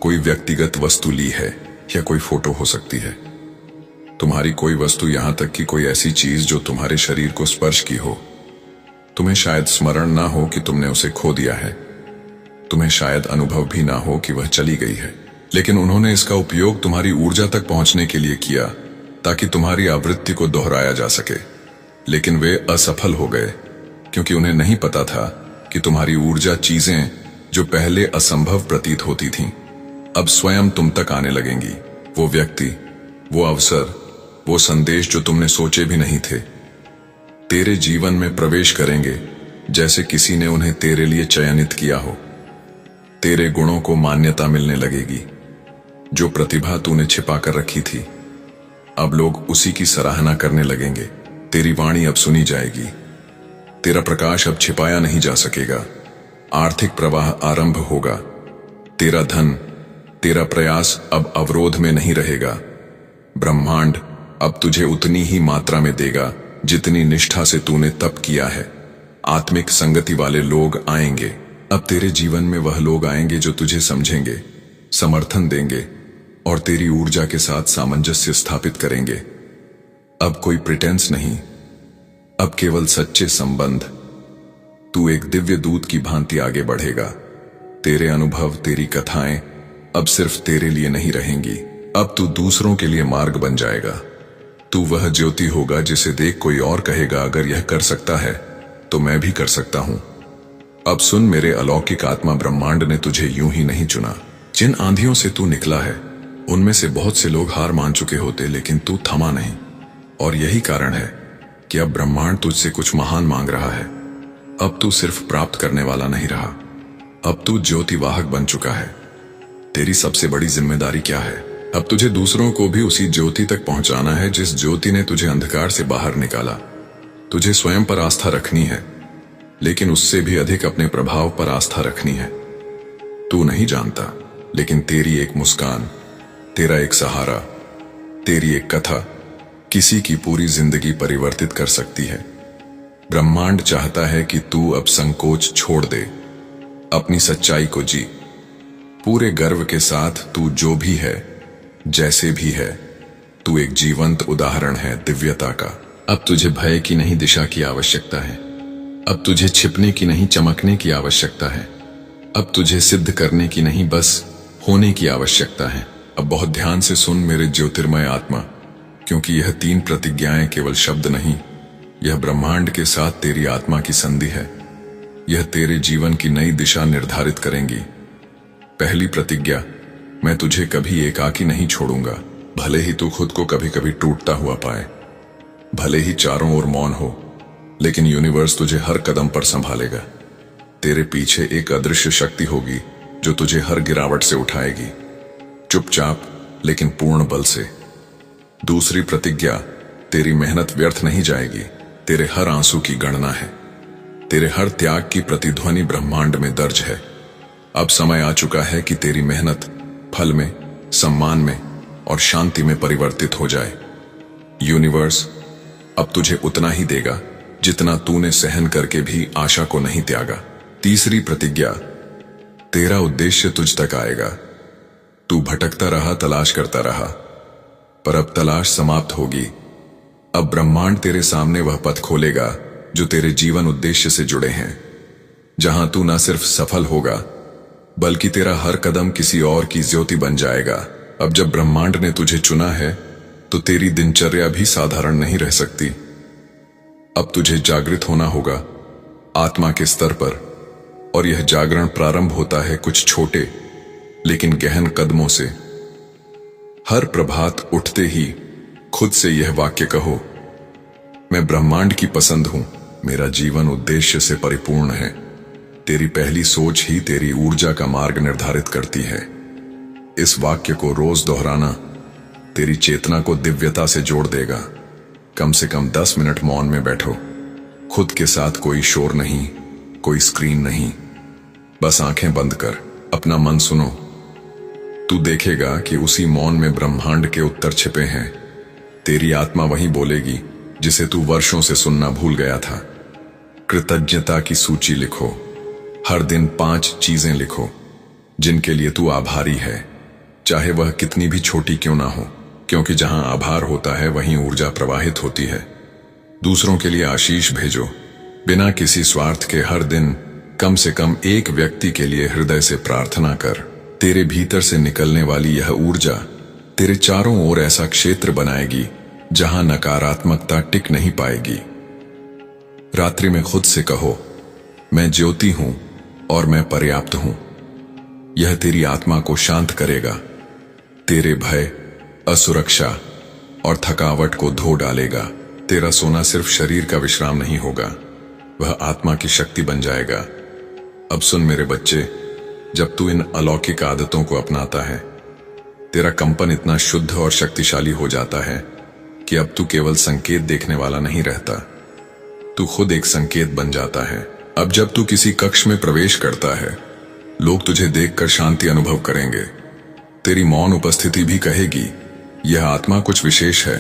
कोई व्यक्तिगत वस्तु ली है, या कोई फोटो हो सकती है, तुम्हारी कोई वस्तु, यहां तक कि कोई ऐसी चीज जो तुम्हारे शरीर को स्पर्श की हो। तुम्हें शायद स्मरण ना हो कि तुमने उसे खो दिया है, तुम्हें शायद अनुभव भी ना हो कि वह चली गई है, लेकिन उन्होंने इसका उपयोग तुम्हारी ऊर्जा तक पहुंचने के लिए किया ताकि तुम्हारी आवृत्ति को दोहराया जा सके। लेकिन वे असफल हो गए, क्योंकि उन्हें नहीं पता था कि तुम्हारी ऊर्जा चीजें जो पहले असंभव प्रतीत होती थीं, अब स्वयं तुम तक आने लगेंगी। वो व्यक्ति, वो अवसर, वो संदेश जो तुमने सोचे भी नहीं थे, तेरे जीवन में प्रवेश करेंगे जैसे किसी ने उन्हें तेरे लिए चयनित किया हो। तेरे गुणों को मान्यता मिलने लगेगी। जो प्रतिभा तूने छिपा कर रखी थी, अब लोग उसी की सराहना करने लगेंगे। तेरी वाणी अब सुनी जाएगी। तेरा प्रकाश अब छिपाया नहीं जा सकेगा। आर्थिक प्रवाह आरंभ होगा। तेरा धन, तेरा प्रयास अब अवरोध में नहीं रहेगा। ब्रह्मांड अब तुझे उतनी ही मात्रा में देगा जितनी निष्ठा से तूने तप किया है। आत्मिक संगति वाले लोग आएंगे। अब तेरे जीवन में वह लोग आएंगे जो तुझे समझेंगे, समर्थन देंगे और तेरी ऊर्जा के साथ सामंजस्य स्थापित करेंगे। अब कोई प्रिटेंस नहीं, अब केवल सच्चे संबंध। तू एक दिव्य दूत की भांति आगे बढ़ेगा। तेरे अनुभव, तेरी कथाएं अब सिर्फ तेरे लिए नहीं रहेंगी। अब तू दूसरों के लिए मार्ग बन जाएगा। तू वह ज्योति होगा जिसे देख कोई और कहेगा, अगर यह कर सकता है तो मैं भी कर सकता हूं। अब सुन, मेरे अलौकिक आत्मा ब्रह्मांड ने तुझे यूं ही नहीं चुना। जिन आंधियों से तू निकला है उनमें से बहुत से लोग हार मान चुके होते, लेकिन तू थमा नहीं। और यही कारण है कि अब ब्रह्मांड तुझसे कुछ महान मांग रहा है। अब तू सिर्फ प्राप्त करने वाला नहीं रहा, अब तू ज्योतिवाहक बन चुका है। तेरी सबसे बड़ी जिम्मेदारी क्या है? अब तुझे दूसरों को भी उसी ज्योति तक पहुंचाना है जिस ज्योति ने तुझे अंधकार से बाहर निकाला। तुझे स्वयं पर आस्था रखनी है, लेकिन उससे भी अधिक अपने प्रभाव पर आस्था रखनी है। तू नहीं जानता, लेकिन तेरी एक मुस्कान, तेरा एक सहारा, तेरी एक कथा किसी की पूरी जिंदगी परिवर्तित कर सकती है। ब्रह्मांड चाहता है कि तू अब संकोच छोड़ दे, अपनी सच्चाई को जी। पूरे गर्व के साथ तू जो भी है, जैसे भी है, तू एक जीवंत उदाहरण है दिव्यता का। अब तुझे भय की नहीं दिशा की आवश्यकता है। अब तुझे छिपने की नहीं चमकने की आवश्यकता है। अब तुझे सिद्ध करने की नहीं बस होने की आवश्यकता है। अब बहुत ध्यान से सुन मेरे ज्योतिर्मय आत्मा, क्योंकि यह 3 प्रतिज्ञाएं केवल शब्द नहीं, यह ब्रह्मांड के साथ तेरी आत्मा की संधि है। यह तेरे जीवन की नई दिशा निर्धारित करेंगी। पहली प्रतिज्ञा, मैं तुझे कभी एकाकी नहीं छोड़ूंगा। भले ही तू खुद को कभी कभी टूटता हुआ पाए, भले ही चारों ओर मौन हो, लेकिन यूनिवर्स तुझे हर कदम पर संभालेगा। तेरे पीछे एक अदृश्य शक्ति होगी जो तुझे हर गिरावट से उठाएगी, चुपचाप लेकिन पूर्ण बल से। दूसरी प्रतिज्ञा, तेरी मेहनत व्यर्थ नहीं जाएगी। तेरे हर आंसू की गणना है, तेरे हर त्याग की प्रतिध्वनि ब्रह्मांड में दर्ज है। अब समय आ चुका है कि तेरी मेहनत फल में, सम्मान में और शांति में परिवर्तित हो जाए। यूनिवर्स अब तुझे उतना ही देगा जितना तूने सहन करके भी आशा को नहीं त्यागा। तीसरी प्रतिज्ञा, तेरा उद्देश्य तुझ तक आएगा। तू भटकता रहा, तलाश करता रहा, पर अब तलाश समाप्त होगी। अब ब्रह्मांड तेरे सामने वह पथ खोलेगा जो तेरे जीवन उद्देश्य से जुड़े हैं, जहां तू न सिर्फ सफल होगा बल्कि तेरा हर कदम किसी और की ज्योति बन जाएगा। अब जब ब्रह्मांड ने तुझे चुना है तो तेरी दिनचर्या भी साधारण नहीं रह सकती। अब तुझे जागृत होना होगा आत्मा के स्तर पर, और यह जागरण प्रारंभ होता है कुछ छोटे लेकिन गहन कदमों से। हर प्रभात उठते ही खुद से यह वाक्य कहो, मैं ब्रह्मांड की पसंद हूं, मेरा जीवन उद्देश्य से परिपूर्ण है। तेरी पहली सोच ही तेरी ऊर्जा का मार्ग निर्धारित करती है। इस वाक्य को रोज दोहराना तेरी चेतना को दिव्यता से जोड़ देगा। कम से कम 10 मिनट मौन में बैठो, खुद के साथ कोई शोर नहीं, कोई स्क्रीन नहीं, बस आंखें बंद कर अपना मन सुनो। तू देखेगा कि उसी मौन में ब्रह्मांड के उत्तर छिपे हैं। तेरी आत्मा वही बोलेगी जिसे तू वर्षों से सुनना भूल गया था। कृतज्ञता की सूची लिखो, हर दिन 5 चीजें लिखो जिनके लिए तू आभारी है, चाहे वह कितनी भी छोटी क्यों ना हो, क्योंकि जहां आभार होता है वहीं ऊर्जा प्रवाहित होती है। दूसरों के लिए आशीष भेजो, बिना किसी स्वार्थ के। हर दिन कम से कम एक व्यक्ति के लिए हृदय से प्रार्थना कर। तेरे भीतर से निकलने वाली यह ऊर्जा तेरे चारों ओर ऐसा क्षेत्र बनाएगी जहां नकारात्मकता टिक नहीं पाएगी। रात्रि में खुद से कहो, मैं ज्योति हूं और मैं पर्याप्त हूं। यह तेरी आत्मा को शांत करेगा, तेरे भय, असुरक्षा और थकावट को धो डालेगा। तेरा सोना सिर्फ शरीर का विश्राम नहीं होगा, वह आत्मा की शक्ति बन जाएगा। अब सुन मेरे बच्चे, जब तू इन अलौकिक आदतों को अपनाता है, तेरा कंपन इतना शुद्ध और शक्तिशाली हो जाता है कि अब तू केवल संकेत देखने वाला नहीं रहता, तू खुद एक संकेत बन जाता है। अब जब तू किसी कक्ष में प्रवेश करता है, लोग तुझे देखकर शांति अनुभव करेंगे। तेरी मौन उपस्थिति भी कहेगी, यह आत्मा कुछ विशेष है।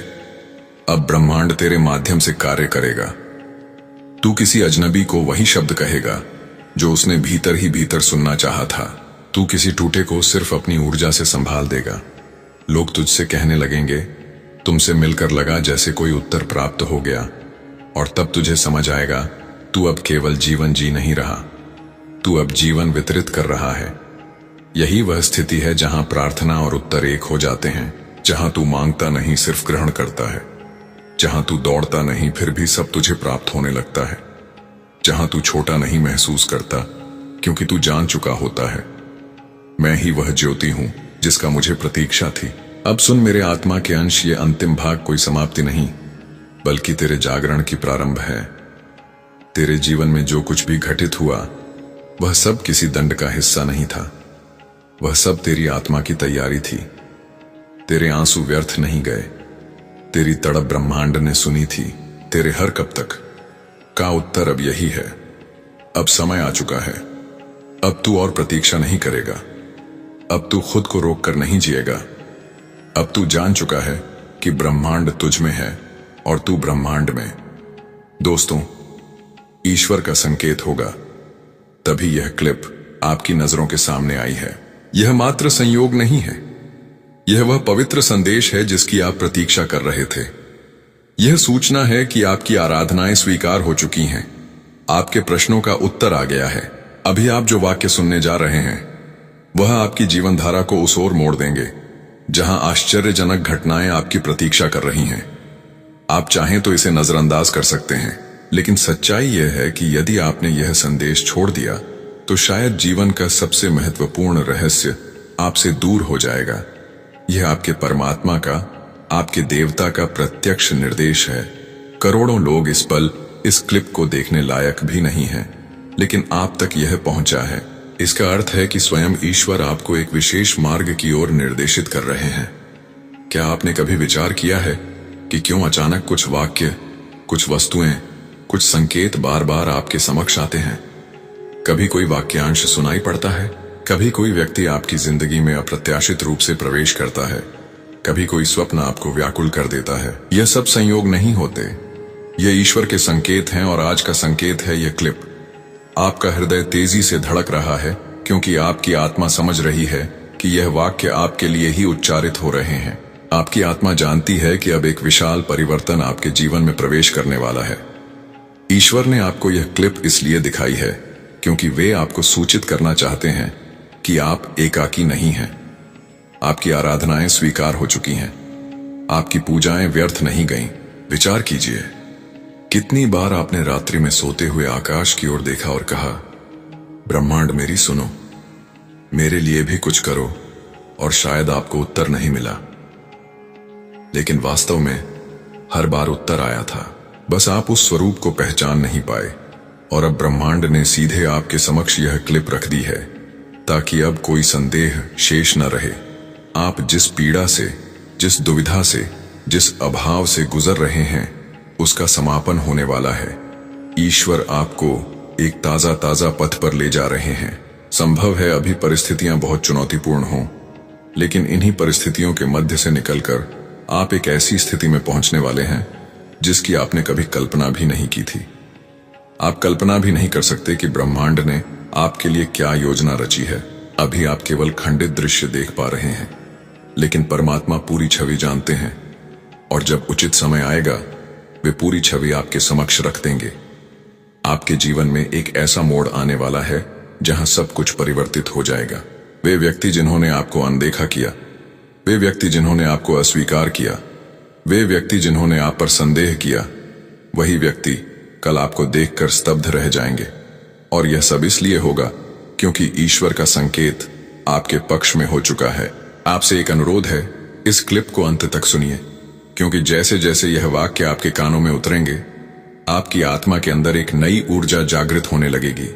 अब ब्रह्मांड तेरे माध्यम से कार्य करेगा। तू किसी अजनबी को वही शब्द कहेगा जो उसने भीतर ही भीतर सुनना चाहा था। तू किसी टूटे को सिर्फ अपनी ऊर्जा से संभाल देगा। लोग तुझसे कहने लगेंगे, तुमसे मिलकर लगा जैसे कोई उत्तर प्राप्त हो गया। और तब तुझे समझ आएगा, तू अब केवल जीवन जी नहीं रहा, तू अब जीवन वितरित कर रहा है। यही वह स्थिति है जहां प्रार्थना और उत्तर एक हो जाते हैं, जहां तू मांगता नहीं सिर्फ ग्रहण करता है, जहां तू दौड़ता नहीं फिर भी सब तुझे प्राप्त होने लगता है, जहां तू छोटा नहीं महसूस करता क्योंकि तू जान चुका होता है, मैं ही वह ज्योति हूं जिसका मुझे प्रतीक्षा थी। अब सुन मेरे आत्मा के अंश, ये अंतिम भाग कोई समाप्ति नहीं बल्कि तेरे जागरण की प्रारंभ है। तेरे जीवन में जो कुछ भी घटित हुआ वह सब किसी दंड का हिस्सा नहीं था, वह सब तेरी आत्मा की तैयारी थी। तेरे आंसू व्यर्थ नहीं गए, तेरी तड़प ब्रह्मांड ने सुनी थी। तेरे हर कब तक का उत्तर अब यही है। अब समय आ चुका है, अब तू और प्रतीक्षा नहीं करेगा, अब तू खुद को रोक कर नहीं जिएगा। अब तू जान चुका है कि ब्रह्मांड तुझ में है और तू ब्रह्मांड में। दोस्तों, ईश्वर का संकेत होगा तभी यह क्लिप आपकी नजरों के सामने आई है। यह मात्र संयोग नहीं है, यह वह पवित्र संदेश है जिसकी आप प्रतीक्षा कर रहे थे। यह सूचना है कि आपकी आराधनाएं स्वीकार हो चुकी हैं, आपके प्रश्नों का उत्तर आ गया है। अभी आप जो वाक्य सुनने जा रहे हैं वह आपकी जीवनधारा को उस ओर मोड़ देंगे जहां आश्चर्यजनक घटनाएं आपकी प्रतीक्षा कर रही हैं। आप चाहें तो इसे नजरअंदाज कर सकते हैं, लेकिन सच्चाई यह है कि यदि आपने यह संदेश छोड़ दिया तो शायद जीवन का सबसे महत्वपूर्ण रहस्य आपसे दूर हो जाएगा। यह आपके परमात्मा का, आपके देवता का प्रत्यक्ष निर्देश है। करोड़ों लोग इस पल इस क्लिप को देखने लायक भी नहीं हैं, लेकिन आप तक यह पहुंचा है। इसका अर्थ है कि स्वयं ईश्वर आपको एक विशेष मार्ग की ओर निर्देशित कर रहे हैं। क्या आपने कभी विचार किया है कि क्यों अचानक कुछ वाक्य, कुछ वस्तुएं, कुछ संकेत बार बार आपके समक्ष आते हैं? कभी कोई वाक्यांश सुनाई पड़ता है, कभी कोई व्यक्ति आपकी जिंदगी में अप्रत्याशित रूप से प्रवेश करता है, कभी कोई स्वप्न आपको व्याकुल कर देता है। यह सब संयोग नहीं होते, यह ईश्वर के संकेत हैं। और आज का संकेत है यह क्लिप। आपका हृदय तेजी से धड़क रहा है क्योंकि आपकी आत्मा समझ रही है कि यह वाक्य आपके लिए ही उच्चारित हो रहे हैं। आपकी आत्मा जानती है कि अब एक विशाल परिवर्तन आपके जीवन में प्रवेश करने वाला है। ईश्वर ने आपको यह क्लिप इसलिए दिखाई है क्योंकि वे आपको सूचित करना चाहते हैं कि आप एकाकी नहीं हैं। आपकी आराधनाएं स्वीकार हो चुकी हैं। आपकी पूजाएं व्यर्थ नहीं गईं। विचार कीजिए, कितनी बार आपने रात्रि में सोते हुए आकाश की ओर देखा और कहा, ब्रह्मांड मेरी सुनो, मेरे लिए भी कुछ करो, और शायद आपको उत्तर नहीं मिला। लेकिन वास्तव में हर बार उत्तर आया था, बस आप उस स्वरूप को पहचान नहीं पाए। और अब ब्रह्मांड ने सीधे आपके समक्ष यह क्लिप रख दी है, ताकि अब कोई संदेह शेष न रहे। आप जिस पीड़ा से, जिस दुविधा से, जिस अभाव से गुजर रहे हैं, उसका समापन होने वाला है। ईश्वर आपको एक ताजा ताजा पथ पर ले जा रहे हैं। संभव है अभी परिस्थितियां बहुत चुनौतीपूर्ण हों, लेकिन इन्हीं परिस्थितियों के मध्य से निकलकर आप एक ऐसी स्थिति में पहुंचने वाले हैं जिसकी आपने कभी कल्पना भी नहीं की थी। आप कल्पना भी नहीं कर सकते कि ब्रह्मांड ने आपके लिए क्या योजना रची है। अभी आप केवल खंडित दृश्य देख पा रहे हैं, लेकिन परमात्मा पूरी छवि जानते हैं, और जब उचित समय आएगा वे पूरी छवि आपके समक्ष रख देंगे। आपके जीवन में एक ऐसा मोड़ आने वाला है जहां सब कुछ परिवर्तित हो जाएगा। वे व्यक्ति जिन्होंने आपको अनदेखा किया, वे व्यक्ति जिन्होंने आपको अस्वीकार किया, वे व्यक्ति जिन्होंने आप पर संदेह किया, वही व्यक्ति कल आपको देखकर स्तब्ध रह जाएंगे। और यह सब इसलिए होगा क्योंकि ईश्वर का संकेत आपके पक्ष में हो चुका है। आपसे एक अनुरोध है, इस क्लिप को अंत तक सुनिए, क्योंकि जैसे जैसे यह वाक्य आपके कानों में उतरेंगे, आपकी आत्मा के अंदर एक नई ऊर्जा जागृत होने लगेगी।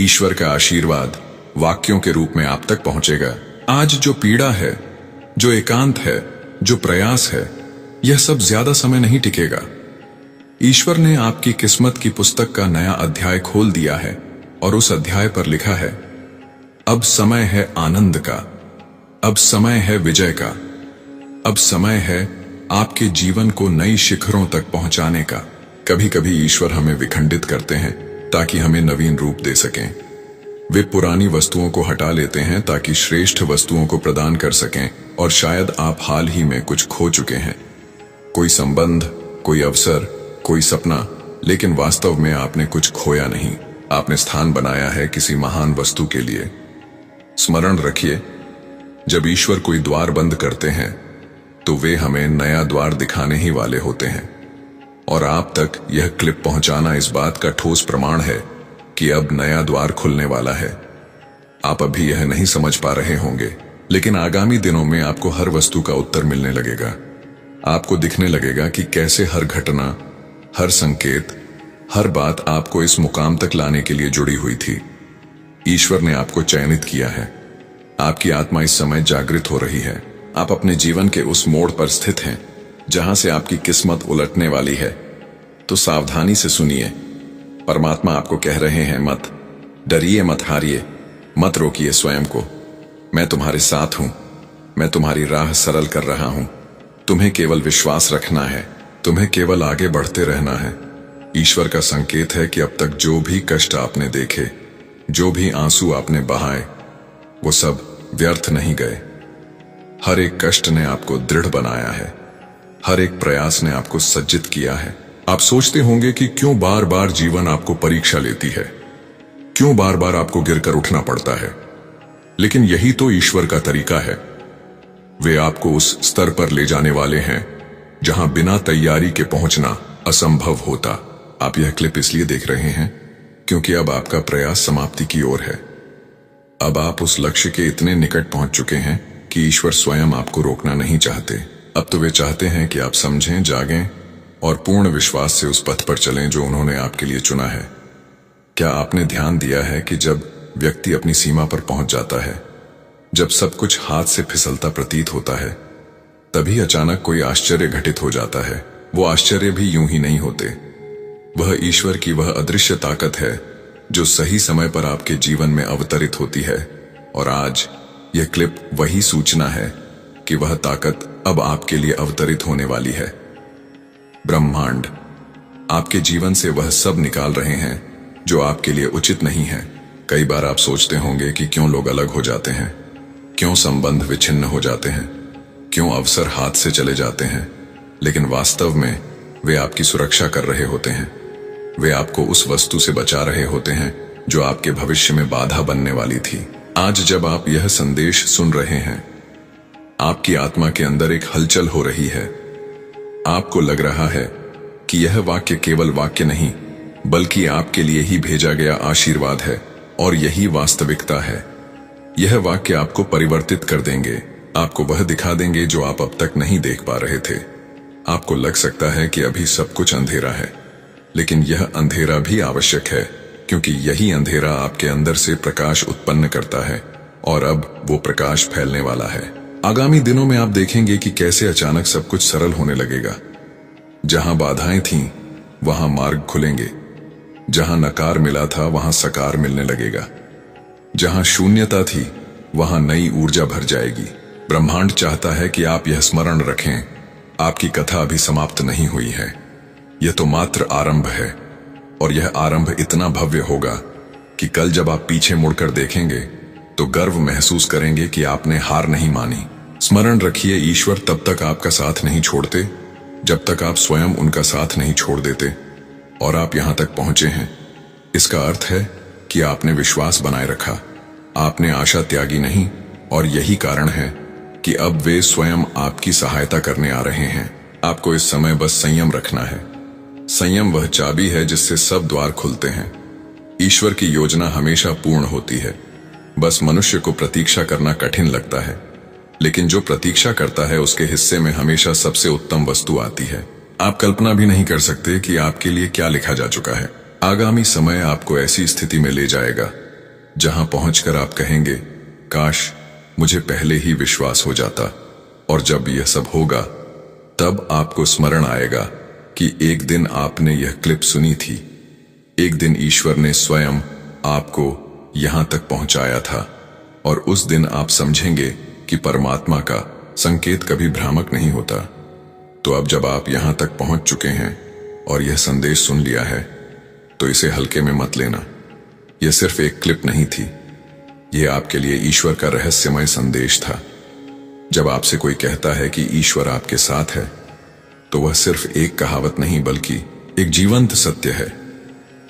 ईश्वर का आशीर्वाद वाक्यों के रूप में आप तक पहुंचेगा। आज जो पीड़ा है, जो एकांत है, जो प्रयास है, यह सब ज्यादा समय नहीं टिकेगा। ईश्वर ने आपकी किस्मत की पुस्तक का नया अध्याय खोल दिया है, और उस अध्याय पर लिखा है, अब समय है आनंद का, अब समय है विजय का, अब समय है आपके जीवन को नई शिखरों तक पहुंचाने का। कभी कभी ईश्वर हमें विखंडित करते हैं ताकि हमें नवीन रूप दे सकें। वे पुरानी वस्तुओं को हटा लेते हैं ताकि श्रेष्ठ वस्तुओं को प्रदान कर सकें। और शायद आप हाल ही में कुछ खो चुके हैं, कोई संबंध, कोई अवसर, कोई सपना, लेकिन वास्तव में आपने कुछ खोया नहीं। आपने स्थान बनाया है किसी महान वस्तु के लिए। स्मरण रखिए, जब ईश्वर कोई द्वार बंद करते हैं तो वे हमें नया द्वार दिखाने ही वाले होते हैं। और आप तक यह क्लिप पहुंचाना इस बात का ठोस प्रमाण है कि अब नया द्वार खुलने वाला है। आप अभी यह नहीं समझ पा रहे होंगे, लेकिन आगामी दिनों में आपको हर वस्तु का उत्तर मिलने लगेगा। आपको दिखने लगेगा कि कैसे हर घटना, हर संकेत, हर बात आपको इस मुकाम तक लाने के लिए जुड़ी हुई थी। ईश्वर ने आपको चयनित किया है। आपकी आत्मा इस समय जागृत हो रही है। आप अपने जीवन के उस मोड़ पर स्थित हैं जहां से आपकी किस्मत उलटने वाली है। तो सावधानी से सुनिए। परमात्मा आपको कह रहे हैं, मत डरिए, मत हारिए, मत रोकिए स्वयं को। मैं तुम्हारे साथ हूं। मैं तुम्हारी राह सरल कर रहा हूं। तुम्हें केवल विश्वास रखना है। तुम्हें केवल आगे बढ़ते रहना है। ईश्वर का संकेत है कि अब तक जो भी कष्ट आपने देखे, जो भी आंसू आपने बहाए, वो सब व्यर्थ नहीं गए। हर एक कष्ट ने आपको दृढ़ बनाया है। हर एक प्रयास ने आपको सज्जित किया है। आप सोचते होंगे कि क्यों बार बार जीवन आपको परीक्षा लेती है, क्यों बार बार आपको गिरकर उठना पड़ता है। लेकिन यही तो ईश्वर का तरीका है। वे आपको उस स्तर पर ले जाने वाले हैं जहां बिना तैयारी के पहुंचना असंभव होता। आप यह क्लिप इसलिए देख रहे हैं क्योंकि अब आपका प्रयास समाप्ति की ओर है। अब आप उस लक्ष्य के इतने निकट पहुंच चुके हैं कि ईश्वर स्वयं आपको रोकना नहीं चाहते। अब तो वे चाहते हैं कि आप समझें, जागें और पूर्ण विश्वास से उस पथ पर चलें जो उन्होंने आपके लिए चुना है। क्या आपने ध्यान दिया है कि जब व्यक्ति अपनी सीमा पर पहुंच जाता है, जब सब कुछ हाथ से फिसलता प्रतीत होता है, तभी अचानक कोई आश्चर्य घटित हो जाता है। वो आश्चर्य भी यूं ही नहीं होते। वह ईश्वर की वह अदृश्य ताकत है जो सही समय पर आपके जीवन में अवतरित होती है। और आज यह क्लिप वही सूचना है कि वह ताकत अब आपके लिए अवतरित होने वाली है। ब्रह्मांड आपके जीवन से वह सब निकाल रहे हैं जो आपके लिए उचित नहीं है। कई बार आप सोचते होंगे कि क्यों लोग अलग हो जाते हैं, क्यों संबंध विच्छिन्न हो जाते हैं, क्यों अवसर हाथ से चले जाते हैं। लेकिन वास्तव में वे आपकी सुरक्षा कर रहे होते हैं। वे आपको उस वस्तु से बचा रहे होते हैं जो आपके भविष्य में बाधा बनने वाली थी। आज जब आप यह संदेश सुन रहे हैं, आपकी आत्मा के अंदर एक हलचल हो रही है। आपको लग रहा है कि यह वाक्य केवल वाक्य नहीं, बल्कि आपके लिए ही भेजा गया आशीर्वाद है, और यही वास्तविकता है। यह वाक्य आपको परिवर्तित कर देंगे, आपको वह दिखा देंगे जो आप अब तक नहीं देख पा रहे थे। आपको लग सकता है कि अभी सब कुछ अंधेरा है, लेकिन यह अंधेरा भी आवश्यक है, क्योंकि यही अंधेरा आपके अंदर से प्रकाश उत्पन्न करता है, और अब वो प्रकाश फैलने वाला है। आगामी दिनों में आप देखेंगे कि कैसे अचानक सब कुछ सरल होने लगेगा। जहां बाधाएं थीं, वहां मार्ग खुलेंगे। जहां नकार मिला था, वहां सकार मिलने लगेगा। जहां शून्यता थी, वहां नई ऊर्जा भर जाएगी। ब्रह्मांड चाहता है कि आप यह स्मरण रखें, आपकी कथा अभी समाप्त नहीं हुई है। यह तो मात्र आरंभ है, और यह आरंभ इतना भव्य होगा कि कल जब आप पीछे मुड़कर देखेंगे तो गर्व महसूस करेंगे कि आपने हार नहीं मानी। स्मरण रखिए, ईश्वर तब तक आपका साथ नहीं छोड़ते जब तक आप स्वयं उनका साथ नहीं छोड़ देते। और आप यहां तक पहुंचे हैं, इसका अर्थ है कि आपने विश्वास बनाए रखा, आपने आशा त्यागी नहीं, और यही कारण है कि अब वे स्वयं आपकी सहायता करने आ रहे हैं। आपको इस समय बस संयम रखना है। संयम वह चाबी है जिससे सब द्वार खुलते हैं। ईश्वर की योजना हमेशा पूर्ण होती है, बस मनुष्य को प्रतीक्षा करना कठिन लगता है। लेकिन जो प्रतीक्षा करता है, उसके हिस्से में हमेशा सबसे उत्तम वस्तु आती है। आप कल्पना भी नहीं कर सकते कि आपके लिए क्या लिखा जा चुका है। आगामी समय आपको ऐसी स्थिति में ले जाएगा जहां पहुंचकर आप कहेंगे, काश मुझे पहले ही विश्वास हो जाता। और जब यह सब होगा, तब आपको स्मरण आएगा कि एक दिन आपने यह क्लिप सुनी थी। एक दिन ईश्वर ने स्वयं आपको यहां तक पहुंचाया था, और उस दिन आप समझेंगे कि परमात्मा का संकेत कभी भ्रामक नहीं होता। तो अब जब आप यहां तक पहुंच चुके हैं और यह संदेश सुन लिया है, तो इसे हल्के में मत लेना। यह सिर्फ एक क्लिप नहीं थी, यह आपके लिए ईश्वर का रहस्यमय संदेश था। जब आपसे कोई कहता है कि ईश्वर आपके साथ है, तो वह सिर्फ एक कहावत नहीं, बल्कि एक जीवंत सत्य है।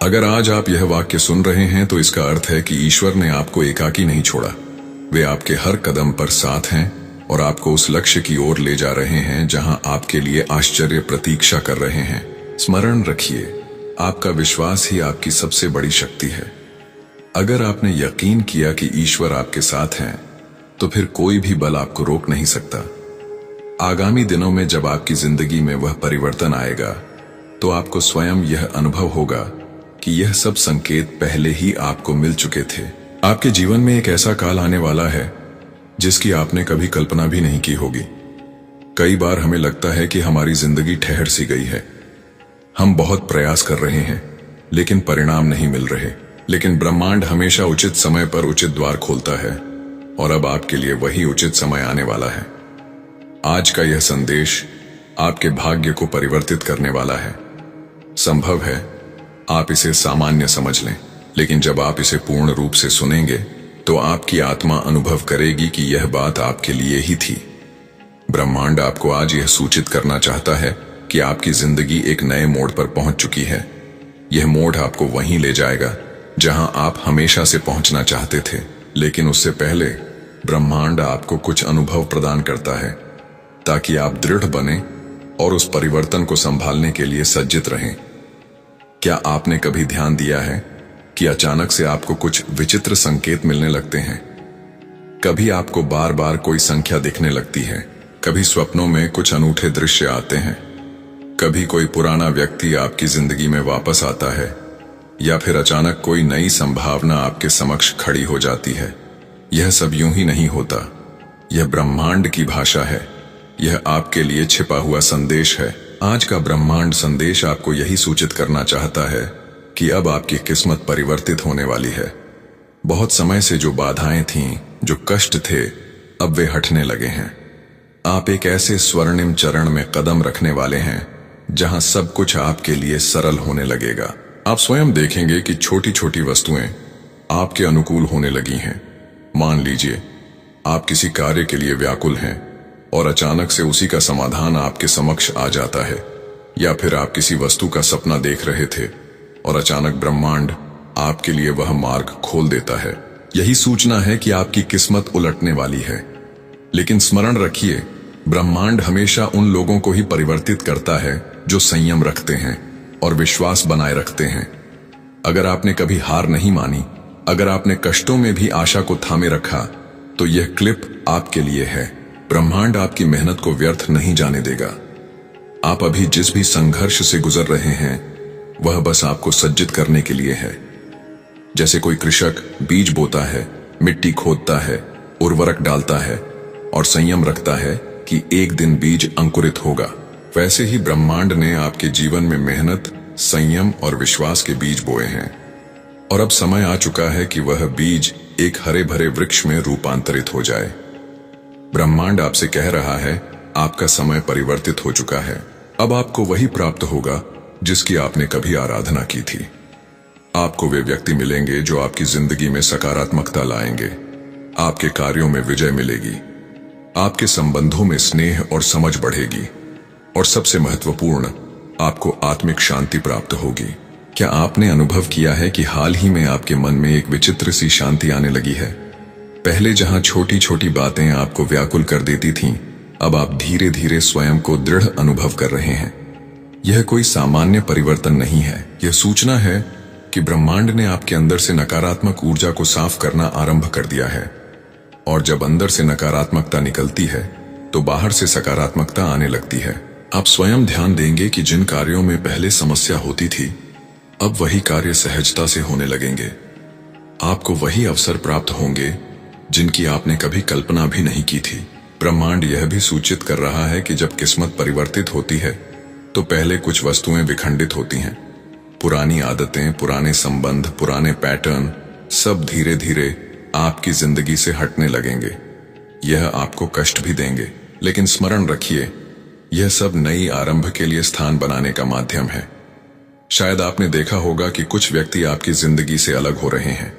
अगर आज आप यह वाक्य सुन रहे हैं, तो इसका अर्थ है कि ईश्वर ने आपको एकाकी नहीं छोड़ा। वे आपके हर कदम पर साथ हैं और आपको उस लक्ष्य की ओर ले जा रहे हैं जहां आपके लिए आश्चर्य प्रतीक्षा कर रहे हैं। स्मरण रखिए, आपका विश्वास ही आपकी सबसे बड़ी शक्ति है। अगर आपने यकीन किया कि ईश्वर आपके साथ हैं, तो फिर कोई भी बल आपको रोक नहीं सकता। आगामी दिनों में जब आपकी जिंदगी में वह परिवर्तन आएगा, तो आपको स्वयं यह अनुभव होगा कि यह सब संकेत पहले ही आपको मिल चुके थे। आपके जीवन में एक ऐसा काल आने वाला है जिसकी आपने कभी कल्पना भी नहीं की होगी। कई बार हमें लगता है कि हमारी जिंदगी ठहर सी गई है। हम बहुत प्रयास कर रहे हैं, लेकिन परिणाम नहीं मिल रहे। लेकिन ब्रह्मांड हमेशा उचित समय पर उचित द्वार खोलता है, और अब आपके लिए वही उचित समय आने वाला है। आज का यह संदेश आपके भाग्य को परिवर्तित करने वाला है। संभव है आप इसे सामान्य समझ लें, लेकिन जब आप इसे पूर्ण रूप से सुनेंगे, तो आपकी आत्मा अनुभव करेगी कि यह बात आपके लिए ही थी। ब्रह्मांड आपको आज यह सूचित करना चाहता है कि आपकी जिंदगी एक नए मोड़ पर पहुंच चुकी है। यह मोड़ आपको वहीं ले जाएगा जहां आप हमेशा से पहुंचना चाहते थे। लेकिन उससे पहले ब्रह्मांड आपको कुछ अनुभव प्रदान करता है, ताकि आप दृढ़ बने और उस परिवर्तन को संभालने के लिए सज्जित रहें। क्या आपने कभी ध्यान दिया है कि अचानक से आपको कुछ विचित्र संकेत मिलने लगते हैं? कभी आपको बार बार कोई संख्या दिखने लगती है, कभी स्वप्नों में कुछ अनूठे दृश्य आते हैं, कभी कोई पुराना व्यक्ति आपकी जिंदगी में वापस आता है, या फिर अचानक कोई नई संभावना आपके समक्ष खड़ी हो जाती है। यह सब यूं ही नहीं होता, यह ब्रह्मांड की भाषा है। यह आपके लिए छिपा हुआ संदेश है। आज का ब्रह्मांड संदेश आपको यही सूचित करना चाहता है कि अब आपकी किस्मत परिवर्तित होने वाली है। बहुत समय से जो बाधाएं थीं, जो कष्ट थे, अब वे हटने लगे हैं। आप एक ऐसे स्वर्णिम चरण में कदम रखने वाले हैं जहां सब कुछ आपके लिए सरल होने लगेगा। आप स्वयं देखेंगे कि छोटी छोटी वस्तुएं आपके अनुकूल होने लगी हैं। मान लीजिए आप किसी कार्य के लिए व्याकुल हैं और अचानक से उसी का समाधान आपके समक्ष आ जाता है, या फिर आप किसी वस्तु का सपना देख रहे थे और अचानक ब्रह्मांड आपके लिए वह मार्ग खोल देता है। यही सूचना है कि आपकी किस्मत उलटने वाली है। लेकिन स्मरण रखिए, ब्रह्मांड हमेशा उन लोगों को ही परिवर्तित करता है जो संयम रखते हैं और विश्वास बनाए रखते हैं। अगर आपने कभी हार नहीं मानी, अगर आपने कष्टों में भी आशा को थामे रखा, तो यह क्लिप आपके लिए है। ब्रह्मांड आपकी मेहनत को व्यर्थ नहीं जाने देगा। आप अभी जिस भी संघर्ष से गुजर रहे हैं, वह बस आपको सज्जित करने के लिए है। जैसे कोई कृषक बीज बोता है, मिट्टी खोदता है, उर्वरक डालता है और संयम रखता है कि एक दिन बीज अंकुरित होगा, वैसे ही ब्रह्मांड ने आपके जीवन में मेहनत, संयम और विश्वास के बीज बोए हैं। और अब समय आ चुका है कि वह बीज एक हरे भरे वृक्ष में रूपांतरित हो जाए। ब्रह्मांड आपसे कह रहा है, आपका समय परिवर्तित हो चुका है। अब आपको वही प्राप्त होगा जिसकी आपने कभी आराधना की थी। आपको वे व्यक्ति मिलेंगे जो आपकी जिंदगी में सकारात्मकता लाएंगे। आपके कार्यों में विजय मिलेगी, आपके संबंधों में स्नेह और समझ बढ़ेगी, और सबसे महत्वपूर्ण, आपको आत्मिक शांति प्राप्त होगी। क्या आपने अनुभव किया है कि हाल ही में आपके मन में एक विचित्र सी शांति आने लगी है? पहले जहां छोटी छोटी बातें आपको व्याकुल कर देती थीं, अब आप धीरे धीरे स्वयं को दृढ़ अनुभव कर रहे हैं। यह कोई सामान्य परिवर्तन नहीं है, यह सूचना है कि ब्रह्मांड ने आपके अंदर से नकारात्मक ऊर्जा को साफ करना आरंभ कर दिया है। और जब अंदर से नकारात्मकता निकलती है, तो बाहर से सकारात्मकता आने लगती है। आप स्वयं ध्यान देंगे कि जिन कार्यों में पहले समस्या होती थी, अब वही कार्य सहजता से होने लगेंगे। आपको वही अवसर प्राप्त होंगे जिनकी आपने कभी कल्पना भी नहीं की थी। ब्रह्मांड यह भी सूचित कर रहा है कि जब किस्मत परिवर्तित होती है, तो पहले कुछ वस्तुएं विखंडित होती हैं। पुरानी आदतें, पुराने संबंध, पुराने पैटर्न, सब धीरे धीरे आपकी जिंदगी से हटने लगेंगे। यह आपको कष्ट भी देंगे, लेकिन स्मरण रखिए, यह सब नई आरंभ के लिए स्थान बनाने का माध्यम है। शायद आपने देखा होगा कि कुछ व्यक्ति आपकी जिंदगी से अलग हो रहे हैं,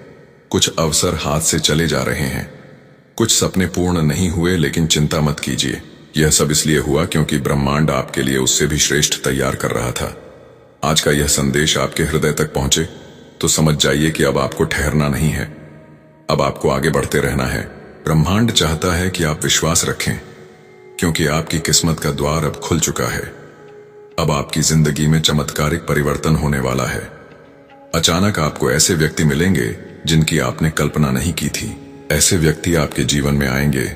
कुछ अवसर हाथ से चले जा रहे हैं, कुछ सपने पूर्ण नहीं हुए, लेकिन चिंता मत कीजिए। यह सब इसलिए हुआ क्योंकि ब्रह्मांड आपके लिए उससे भी श्रेष्ठ तैयार कर रहा था। आज का यह संदेश आपके हृदय तक पहुंचे तो समझ जाइए कि अब आपको ठहरना नहीं है, अब आपको आगे बढ़ते रहना है। ब्रह्मांड चाहता है कि आप विश्वास रखें, क्योंकि आपकी किस्मत का द्वार अब खुल चुका है। अब आपकी जिंदगी में चमत्कारिक परिवर्तन होने वाला है। अचानक आपको ऐसे व्यक्ति मिलेंगे जिनकी आपने कल्पना नहीं की थी। ऐसे व्यक्ति आपके जीवन में आएंगे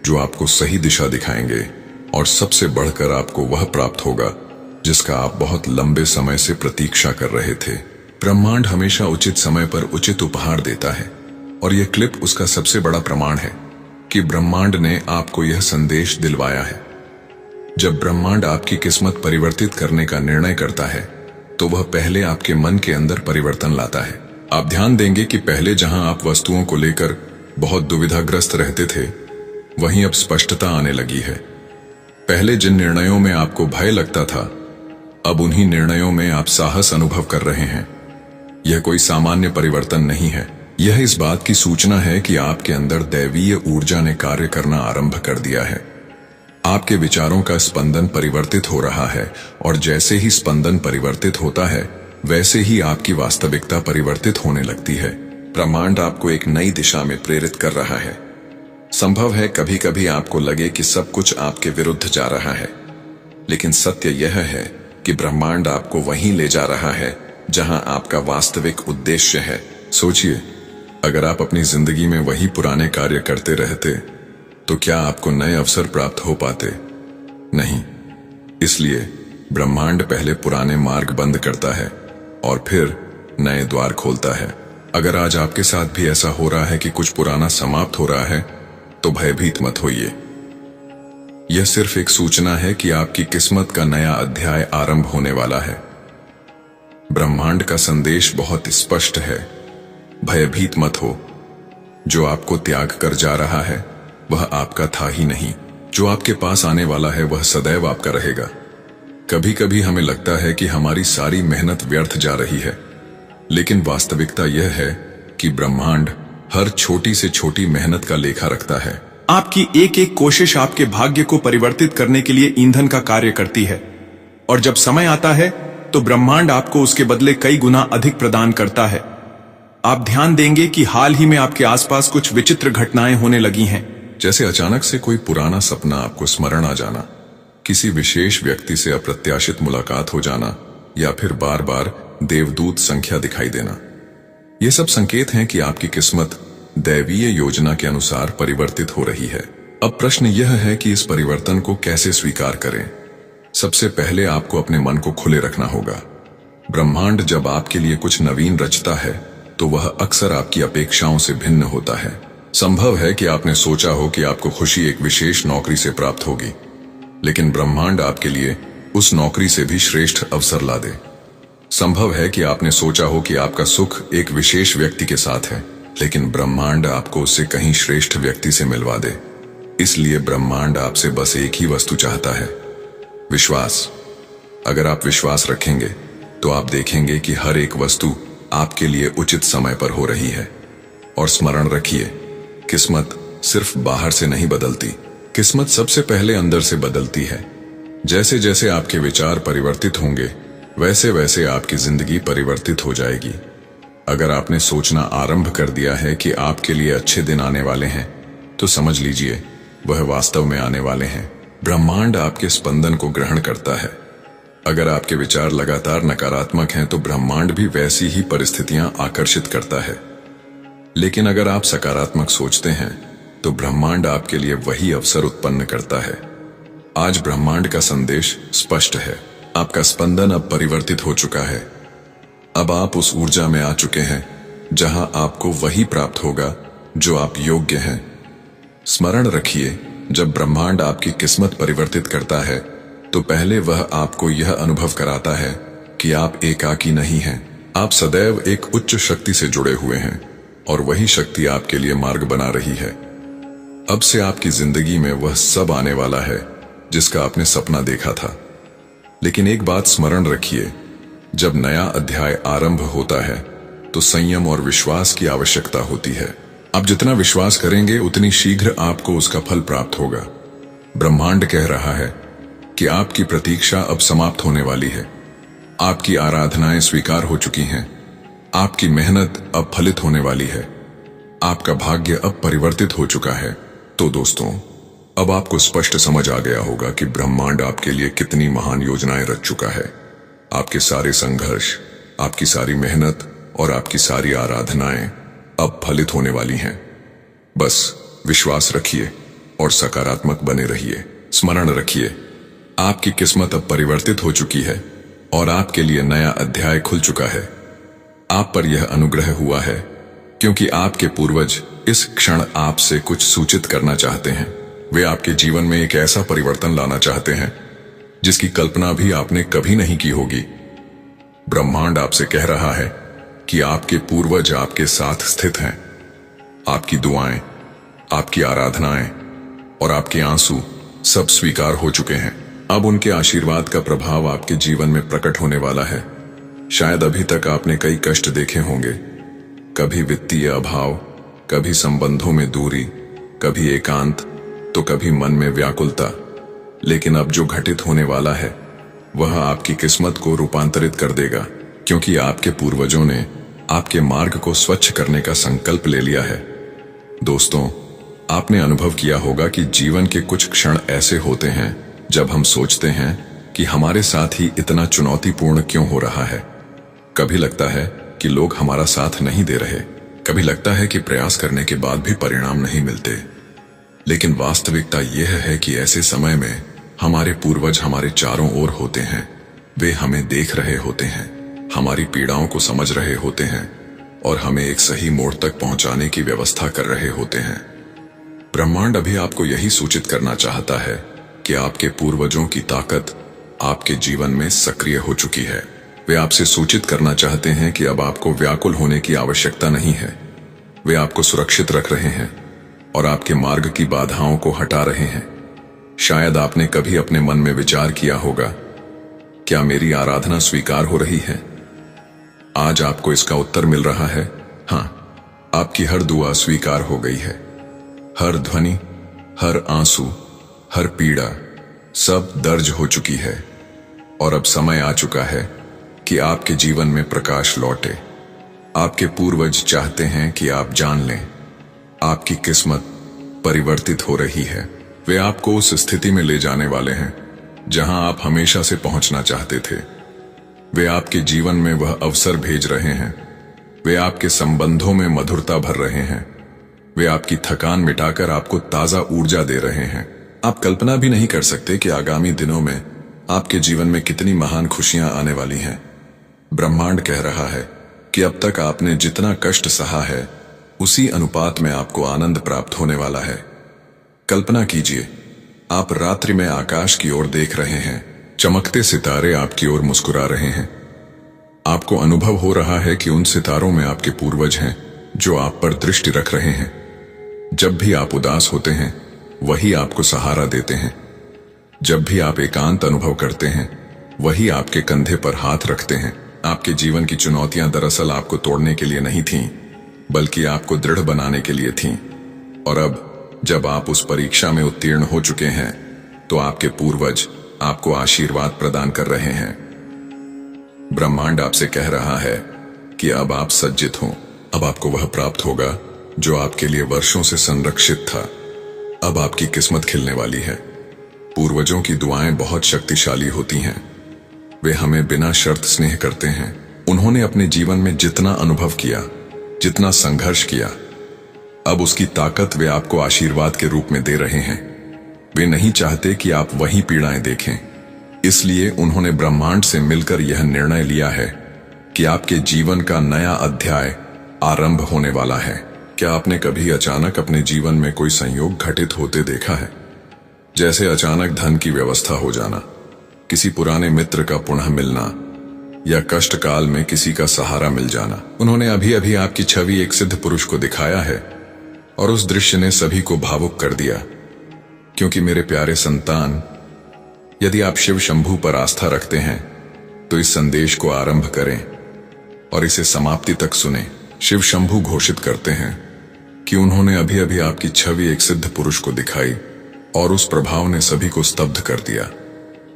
जो आपको सही दिशा दिखाएंगे, और सबसे बढ़कर आपको वह प्राप्त होगा जिसका आप बहुत लंबे समय से प्रतीक्षा कर रहे थे। ब्रह्मांड हमेशा उचित समय पर उचित उपहार देता है, और यह क्लिप उसका सबसे बड़ा प्रमाण है कि ब्रह्मांड ने आपको यह संदेश दिलवाया है। जब ब्रह्मांड आपकी किस्मत परिवर्तित करने का निर्णय करता है, तो वह पहले आपके मन के अंदर परिवर्तन लाता है। आप ध्यान देंगे कि पहले जहां आप वस्तुओं को लेकर बहुत दुविधाग्रस्त रहते थे, वहीं अब स्पष्टता आने लगी है। पहले जिन निर्णयों में आपको भय लगता था, अब उन्हीं निर्णयों में आप साहस अनुभव कर रहे हैं। यह कोई सामान्य परिवर्तन नहीं है, यह इस बात की सूचना है कि आपके अंदर दैवीय ऊर्जा ने कार्य करना आरंभ कर दिया है। आपके विचारों का स्पंदन परिवर्तित हो रहा है, और जैसे ही स्पंदन परिवर्तित होता है, वैसे ही आपकी वास्तविकता परिवर्तित होने लगती है। ब्रह्मांड आपको एक नई दिशा में प्रेरित कर रहा है। संभव है कभी कभी आपको लगे कि सब कुछ आपके विरुद्ध जा रहा है, लेकिन सत्य यह है कि ब्रह्मांड आपको वहीं ले जा रहा है जहां आपका वास्तविक उद्देश्य है। सोचिए, अगर आप अपनी जिंदगी में वही पुराने कार्य करते रहते, तो क्या आपको नए अवसर प्राप्त हो पाते? नहीं। इसलिए ब्रह्मांड पहले पुराने मार्ग बंद करता है और फिर नए द्वार खोलता है। अगर आज आपके साथ भी ऐसा हो रहा है कि कुछ पुराना समाप्त हो रहा है, तो भयभीत मत होइए। यह सिर्फ एक सूचना है कि आपकी किस्मत का नया अध्याय आरंभ होने वाला है। ब्रह्मांड का संदेश बहुत स्पष्ट है, भयभीत मत हो। जो आपको त्याग कर जा रहा है, वह आपका था ही नहीं। जो आपके पास आने वाला है, वह सदैव आपका रहेगा। कभी कभी हमें लगता है कि हमारी सारी मेहनत व्यर्थ जा रही है, लेकिन वास्तविकता यह है कि ब्रह्मांड हर छोटी से छोटी मेहनत का लेखा रखता है। आपकी एक एक कोशिश आपके भाग्य को परिवर्तित करने के लिए ईंधन का कार्य करती है, और जब समय आता है तो ब्रह्मांड आपको उसके बदले कई गुना अधिक प्रदान करता है। आप ध्यान देंगे कि हाल ही में आपके आसपास कुछ विचित्र घटनाएं होने लगी हैं। जैसे अचानक से कोई पुराना सपना आपको स्मरण आ जाना, किसी विशेष व्यक्ति से अप्रत्याशित मुलाकात हो जाना, या फिर बार बार देवदूत संख्या दिखाई देना। ये सब संकेत हैं कि आपकी किस्मत दैवीय योजना के अनुसार परिवर्तित हो रही है। अब प्रश्न यह है कि इस परिवर्तन को कैसे स्वीकार करें। सबसे पहले आपको अपने मन को खुले रखना होगा। ब्रह्मांड जब आपके लिए कुछ नवीन रचता है तो वह अक्सर आपकी अपेक्षाओं से भिन्न होता है। संभव है कि आपने सोचा हो कि आपको खुशी एक विशेष नौकरी से प्राप्त होगी, लेकिन ब्रह्मांड आपके लिए उस नौकरी से भी श्रेष्ठ अवसर ला दे। संभव है कि आपने सोचा हो कि आपका सुख एक विशेष व्यक्ति के साथ है, लेकिन ब्रह्मांड आपको उससे कहीं श्रेष्ठ व्यक्ति से मिलवा दे। इसलिए ब्रह्मांड आपसे बस एक ही वस्तु चाहता है, विश्वास। अगर आप विश्वास रखेंगे तो आप देखेंगे कि हर एक वस्तु आपके लिए उचित समय पर हो रही है। और स्मरण रखिए, किस्मत सिर्फ बाहर से नहीं बदलती, किस्मत सबसे पहले अंदर से बदलती है। जैसे जैसे आपके विचार परिवर्तित होंगे, वैसे वैसे आपकी जिंदगी परिवर्तित हो जाएगी। अगर आपने सोचना आरंभ कर दिया है कि आपके लिए अच्छे दिन आने वाले हैं, तो समझ लीजिए वह वास्तव में आने वाले हैं। ब्रह्मांड आपके स्पंदन को ग्रहण करता है। अगर आपके विचार लगातार नकारात्मक हैं तो ब्रह्मांड भी वैसी ही परिस्थितियां आकर्षित करता है। लेकिन अगर आप सकारात्मक सोचते हैं तो ब्रह्मांड आपके लिए वही अवसर उत्पन्न करता है। आज ब्रह्मांड का संदेश स्पष्ट है, आपका स्पंदन अब परिवर्तित हो चुका है। अब आप उस ऊर्जा में आ चुके हैं जहां आपको वही प्राप्त होगा जो आप योग्य हैं। स्मरण रखिए, जब ब्रह्मांड आपकी किस्मत परिवर्तित करता है तो पहले वह आपको यह अनुभव कराता है कि आप एकाकी नहीं हैं। आप सदैव एक उच्च शक्ति से जुड़े हुए हैं और वही शक्ति आपके लिए मार्ग बना रही है। अब से आपकी जिंदगी में वह सब आने वाला है जिसका आपने सपना देखा था। लेकिन एक बात स्मरण रखिए, जब नया अध्याय आरंभ होता है तो संयम और विश्वास की आवश्यकता होती है। आप जितना विश्वास करेंगे उतनी शीघ्र आपको उसका फल प्राप्त होगा। ब्रह्मांड कह रहा है कि आपकी प्रतीक्षा अब समाप्त होने वाली है। आपकी आराधनाएं स्वीकार हो चुकी हैं। आपकी मेहनत अब फलित होने वाली है। आपका भाग्य अब परिवर्तित हो चुका है। तो दोस्तों, अब आपको स्पष्ट समझ आ गया होगा कि ब्रह्मांड आपके लिए कितनी महान योजनाएं रच चुका है। आपके सारे संघर्ष, आपकी सारी मेहनत और आपकी सारी आराधनाएं अब फलित होने वाली हैं। बस विश्वास रखिए और सकारात्मक बने रहिए। स्मरण रखिए, आपकी किस्मत अब परिवर्तित हो चुकी है और आपके लिए नया अध्याय खुल चुका है। आप पर यह अनुग्रह हुआ है क्योंकि आपके पूर्वज इस क्षण आपसे कुछ सूचित करना चाहते हैं। वे आपके जीवन में एक ऐसा परिवर्तन लाना चाहते हैं जिसकी कल्पना भी आपने कभी नहीं की होगी। ब्रह्मांड आपसे कह रहा है कि आपके पूर्वज आपके साथ स्थित हैं। आपकी दुआएं, आपकी आराधनाएं और आपके आंसू सब स्वीकार हो चुके हैं। अब उनके आशीर्वाद का प्रभाव आपके जीवन में प्रकट होने वाला है। शायद अभी तक आपने कई कष्ट देखे होंगे, कभी वित्तीय अभाव, कभी संबंधों में दूरी, कभी एकांत, तो कभी मन में व्याकुलता। लेकिन अब जो घटित होने वाला है वह आपकी किस्मत को रूपांतरित कर देगा, क्योंकि आपके पूर्वजों ने आपके मार्ग को स्वच्छ करने का संकल्प ले लिया है। दोस्तों, आपने अनुभव किया होगा कि जीवन के कुछ क्षण ऐसे होते हैं जब हम सोचते हैं कि हमारे साथ ही इतना चुनौतीपूर्ण क्यों हो रहा है। कभी लगता है कि लोग हमारा साथ नहीं दे रहे, कभी लगता है कि प्रयास करने के बाद भी परिणाम नहीं मिलते। लेकिन वास्तविकता यह है कि ऐसे समय में हमारे पूर्वज हमारे चारों ओर होते हैं। वे हमें देख रहे होते हैं, हमारी पीड़ाओं को समझ रहे होते हैं और हमें एक सही मोड़ तक पहुंचाने की व्यवस्था कर रहे होते हैं। ब्रह्मांड अभी आपको यही सूचित करना चाहता है कि आपके पूर्वजों की ताकत आपके जीवन में सक्रिय हो चुकी है। वे आपसे सूचित करना चाहते हैं कि अब आपको व्याकुल होने की आवश्यकता नहीं है। वे आपको सुरक्षित रख रहे हैं और आपके मार्ग की बाधाओं को हटा रहे हैं। शायद आपने कभी अपने मन में विचार किया होगा, क्या मेरी आराधना स्वीकार हो रही है? आज आपको इसका उत्तर मिल रहा है, हाँ, आपकी हर दुआ स्वीकार हो गई है। हर ध्वनि, हर आंसू, हर पीड़ा सब दर्ज हो चुकी है और अब समय आ चुका है कि आपके जीवन में प्रकाश लौटे। आपके पूर्वज चाहते हैं कि आप जान लें, आपकी किस्मत परिवर्तित हो रही है। वे आपको उस स्थिति में ले जाने वाले हैं जहां आप हमेशा से पहुंचना चाहते थे। वे आपके जीवन में वह अवसर भेज रहे हैं। वे आपके संबंधों में मधुरता भर रहे हैं। वे आपकी थकान मिटाकर आपको ताजा ऊर्जा दे रहे हैं। आप कल्पना भी नहीं कर सकते कि आगामी दिनों में आपके जीवन में कितनी महान खुशियां आने वाली हैं। ब्रह्मांड कह रहा है कि अब तक आपने जितना कष्ट सहा है, उसी अनुपात में आपको आनंद प्राप्त होने वाला है। कल्पना कीजिए, आप रात्रि में आकाश की ओर देख रहे हैं, चमकते सितारे आपकी ओर मुस्कुरा रहे हैं। आपको अनुभव हो रहा है कि उन सितारों में आपके पूर्वज हैं जो आप पर दृष्टि रख रहे हैं। जब भी आप उदास होते हैं, वही आपको सहारा देते हैं। जब भी आप एकांत अनुभव करते हैं, वही आपके कंधे पर हाथ रखते हैं। आपके जीवन की चुनौतियां दरअसल आपको तोड़ने के लिए नहीं थीं, बल्कि आपको दृढ़ बनाने के लिए थीं। और अब जब आप उस परीक्षा में उत्तीर्ण हो चुके हैं, तो आपके पूर्वज आपको आशीर्वाद प्रदान कर रहे हैं। ब्रह्मांड आपसे कह रहा है कि अब आप सज्जित हों। अब आपको वह प्राप्त होगा जो आपके लिए वर्षों से संरक्षित था। अब आपकी किस्मत खिलने वाली है। पूर्वजों की दुआएं बहुत शक्तिशाली होती हैं। वे हमें बिना शर्त स्नेह करते हैं। उन्होंने अपने जीवन में जितना अनुभव किया, जितना संघर्ष किया, अब उसकी ताकत वे आपको आशीर्वाद के रूप में दे रहे हैं। वे नहीं चाहते कि आप वही पीड़ाएं देखें। इसलिए उन्होंने ब्रह्मांड से मिलकर यह निर्णय लिया है कि आपके जीवन का नया अध्याय आरंभ होने वाला है। क्या आपने कभी अचानक अपने जीवन में कोई संयोग घटित होते देखा है? जैसे अचानक धन की व्यवस्था हो जाना, किसी पुराने मित्र का पुनः मिलना, या कष्ट काल में किसी का सहारा मिल जाना। उन्होंने अभी अभी आपकी छवि एक सिद्ध पुरुष को दिखाया है, और उस दृश्य ने सभी को भावुक कर दिया। क्योंकि मेरे प्यारे संतान, यदि आप शिव शंभू पर आस्था रखते हैं, तो इस संदेश को आरंभ करें और इसे समाप्ति तक सुने। शिव शंभू घोषित करते हैं कि उन्होंने अभी अभी आपकी छवि एक सिद्ध पुरुष को दिखाई, और उस प्रभाव ने सभी को स्तब्ध कर दिया।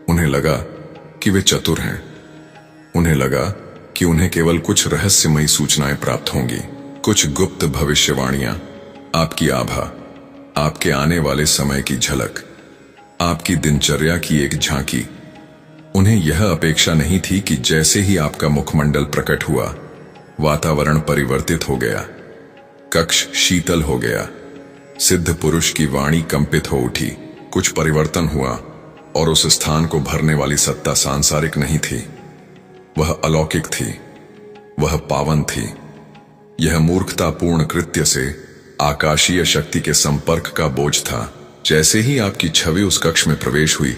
उन्हें लगा कि वे चतुर हैं। उन्हें लगा कि उन्हें केवल कुछ रहस्यमयी सूचनाएं प्राप्त होंगी, कुछ गुप्त भविष्यवाणियां, आपकी आभा, आपके आने वाले समय की झलक, आपकी दिनचर्या की एक झांकी। उन्हें यह अपेक्षा नहीं थी कि जैसे ही आपका मुखमंडल प्रकट हुआ, वातावरण परिवर्तित हो गया, कक्ष शीतल हो गया, सिद्ध पुरुष की वाणी कंपित हो उठी। कुछ परिवर्तन हुआ, और उस स्थान को भरने वाली सत्ता सांसारिक नहीं थी, वह अलौकिक थी, वह पावन थी। यह मूर्खतापूर्ण कृत्य से आकाशीय शक्ति के संपर्क का बोझ था। जैसे ही आपकी छवि उस कक्ष में प्रवेश हुई,